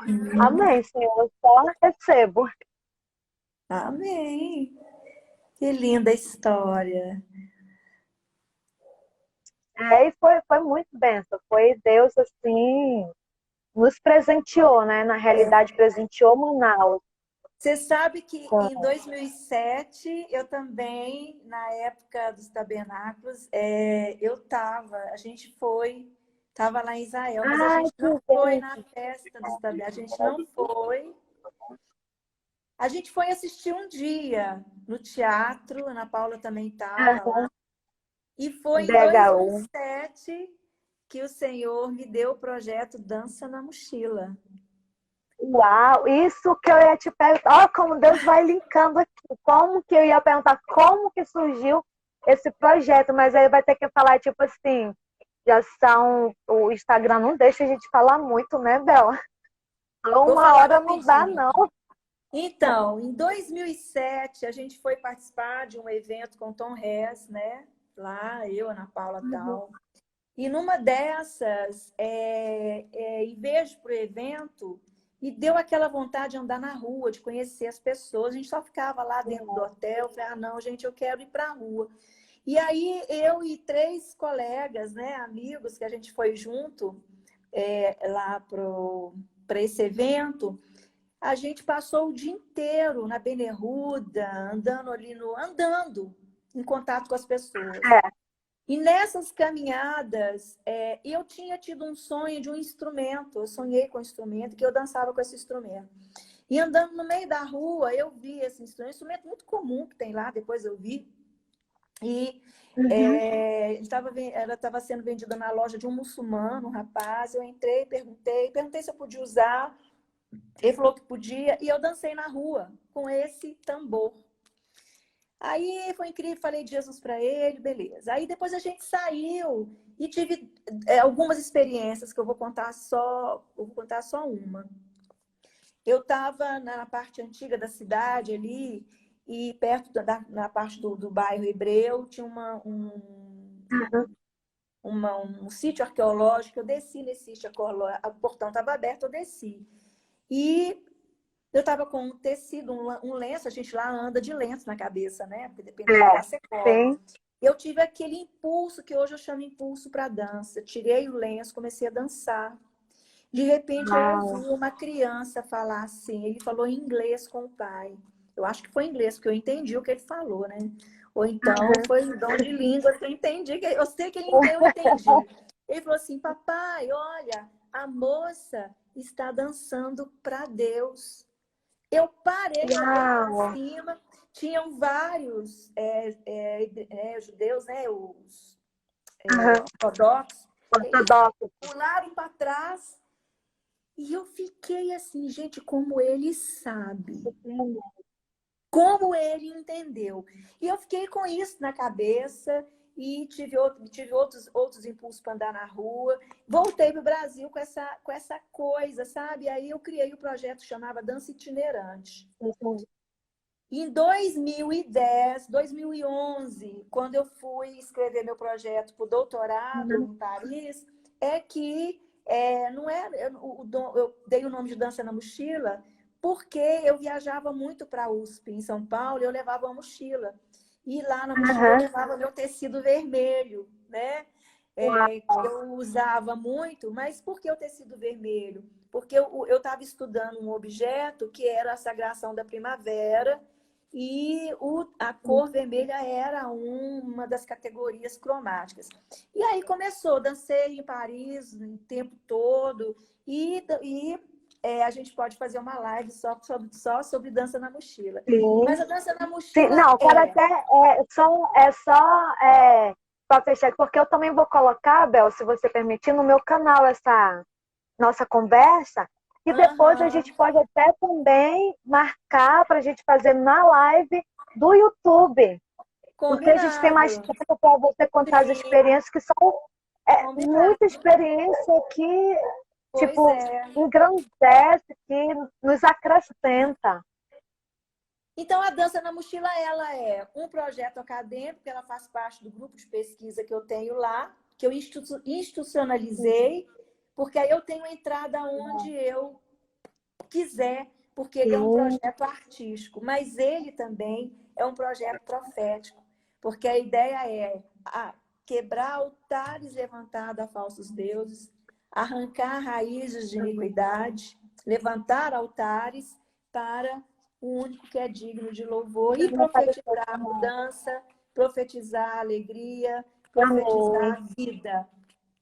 S1: amém, Senhor, eu só recebo.
S3: Amém. Que linda história.
S1: E foi muito benção. Foi Deus, assim, nos presenteou, né? Na realidade, presenteou Manaus.
S3: Você sabe que
S1: Com...
S3: em 2007, eu também, na época dos tabernáculos, a gente estava lá em Israel, mas a
S1: Ai,
S3: gente
S1: que
S3: não foi na
S1: bênção.
S3: festa dos tabernáculos, a gente não foi. A gente foi assistir um dia no teatro, Ana Paula também estava lá. E foi em
S1: DHU.
S3: 2007 que o Senhor me deu o projeto Dança na Mochila.
S1: Uau, isso que eu ia te perguntar. Ó, como Deus vai linkando aqui. Como que eu ia perguntar como que surgiu esse projeto, mas aí vai ter que falar, tipo assim, o Instagram não deixa a gente falar muito, né, Bel?
S3: Vou
S1: Uma
S3: falar
S1: hora não dá,
S3: rapidinho.
S1: não.
S3: Então, em 2007, a gente foi participar de um evento com Tom Hess, né? Lá, eu, Ana Paula
S1: Uhum.
S3: tal. E numa dessas, em vez para o evento, me deu aquela vontade de andar na rua, de conhecer as pessoas. A gente só ficava lá dentro do hotel. Falei, ah, não, gente, eu quero ir para a rua. E aí, eu e 3 colegas, né, amigos, que a gente foi junto lá para esse evento, a gente passou o dia inteiro na Benerruda, andando em contato com as pessoas.
S1: É.
S3: E nessas caminhadas, eu tinha tido um sonho de um instrumento. Eu sonhei com um instrumento, que eu dançava com esse instrumento. E andando no meio da rua, eu vi esse instrumento muito comum que tem lá, depois eu vi. E
S1: Uhum.
S3: ela estava sendo vendida na loja de um muçulmano, um rapaz. Eu entrei, perguntei se eu podia usar. Ele falou que podia, e eu dancei na rua com esse tambor. Aí foi incrível, falei de Jesus para ele, beleza. Aí depois a gente saiu e tive algumas experiências que eu vou contar só uma. Eu estava na parte antiga da cidade ali, e perto na parte do bairro Hebreu, tinha
S1: Uhum.
S3: um sítio arqueológico. Eu desci nesse sítio arqueológico, o portão estava aberto, eu desci. E eu estava com um tecido, um lenço, a gente lá anda de lenço na cabeça, né? Porque dependendo do lugar, você cobre.
S1: Sim.
S3: Eu tive aquele impulso, que hoje eu chamo impulso para dança. Tirei o lenço, comecei a dançar. De repente, eu ouvi
S1: Uau.
S3: uma criança falar assim, ele falou em inglês com o pai. Eu acho que foi em inglês, porque eu entendi o que ele falou, né? Ou então
S1: Uhum.
S3: foi um dom de língua que eu entendi, eu sei que eu entendi. Ele falou assim, papai, olha, a moça está dançando para Deus. Eu parei, olhei para
S1: Uau.
S3: cima, tinham vários judeus, né, os
S1: Uhum.
S3: ortodoxos, eles
S1: Ortodoxo.
S3: pularam para trás e eu fiquei assim, gente, como ele sabe, como ele entendeu. E eu fiquei com isso na cabeça e tive outros impulsos para andar na rua. Voltei para o Brasil com essa coisa, sabe? Aí eu criei o projeto que chamava Dança Itinerante. Em 2010, 2011, quando eu fui escrever meu projeto para o doutorado
S1: Uhum.
S3: em Paris, não é, eu dei o nome de Dança na Mochila porque eu viajava muito para a USP, em São Paulo, e eu levava uma mochila. E lá na mochila eu
S1: Uhum.
S3: levava meu tecido vermelho, né? Que
S1: Uau.
S3: eu usava muito. Mas por que o tecido vermelho? Porque eu estava estudando um objeto que era a sagração da primavera, e a cor vermelha era uma das categorias cromáticas. E aí começou, dancei em Paris o tempo todo, a gente pode fazer uma live só sobre dança na mochila. Mas
S1: Sim.
S3: a dança na
S1: Sim.
S3: mochila
S1: Não, quero até para fechar, porque eu também vou colocar, Bel, se você permitir, no meu canal essa nossa conversa. E depois a
S3: Aham,
S1: gente pode até também marcar para a gente fazer na live do YouTube. Porque a gente tem mais
S3: combinado.
S1: tempo para você contar as
S3: Sim,
S1: experiências, que são muita
S3: combinado.
S1: experiência que,
S3: Pois
S1: tipo,
S3: é.
S1: engrandece, que nos acrescenta.
S3: Então, a dança na mochila, ela é um projeto acadêmico, ela faz parte do grupo de pesquisa que eu tenho lá, que eu institucionalizei, porque aí eu tenho entrada onde eu quiser, porque ele é um
S1: Sim,
S3: projeto artístico, mas ele também é um projeto profético, porque a ideia é quebrar altares levantados a falsos deuses, arrancar raízes de iniquidade, levantar altares para o único que é digno de louvor e profetizar mudança, profetizar alegria,
S1: amém,
S3: profetizar vida.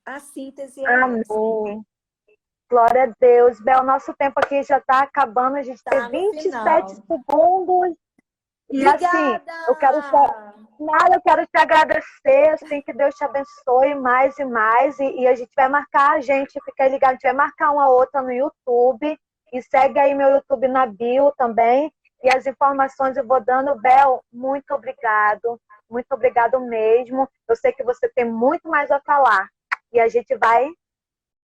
S3: A síntese é essa.
S1: amém. Glória a Deus. Bel, nosso tempo aqui já está acabando, a gente tem
S3: Tá no
S1: 27
S3: final.
S1: segundos. E assim,
S3: Obrigada!
S1: eu quero te agradecer, assim, que Deus te abençoe mais e mais. E a gente vai marcar, a gente fica ligado, a gente vai marcar uma outra no YouTube. E segue aí meu YouTube na bio também. E as informações eu vou dando. Bel, muito obrigado. Muito obrigado mesmo. Eu sei que você tem muito mais a falar. E a gente vai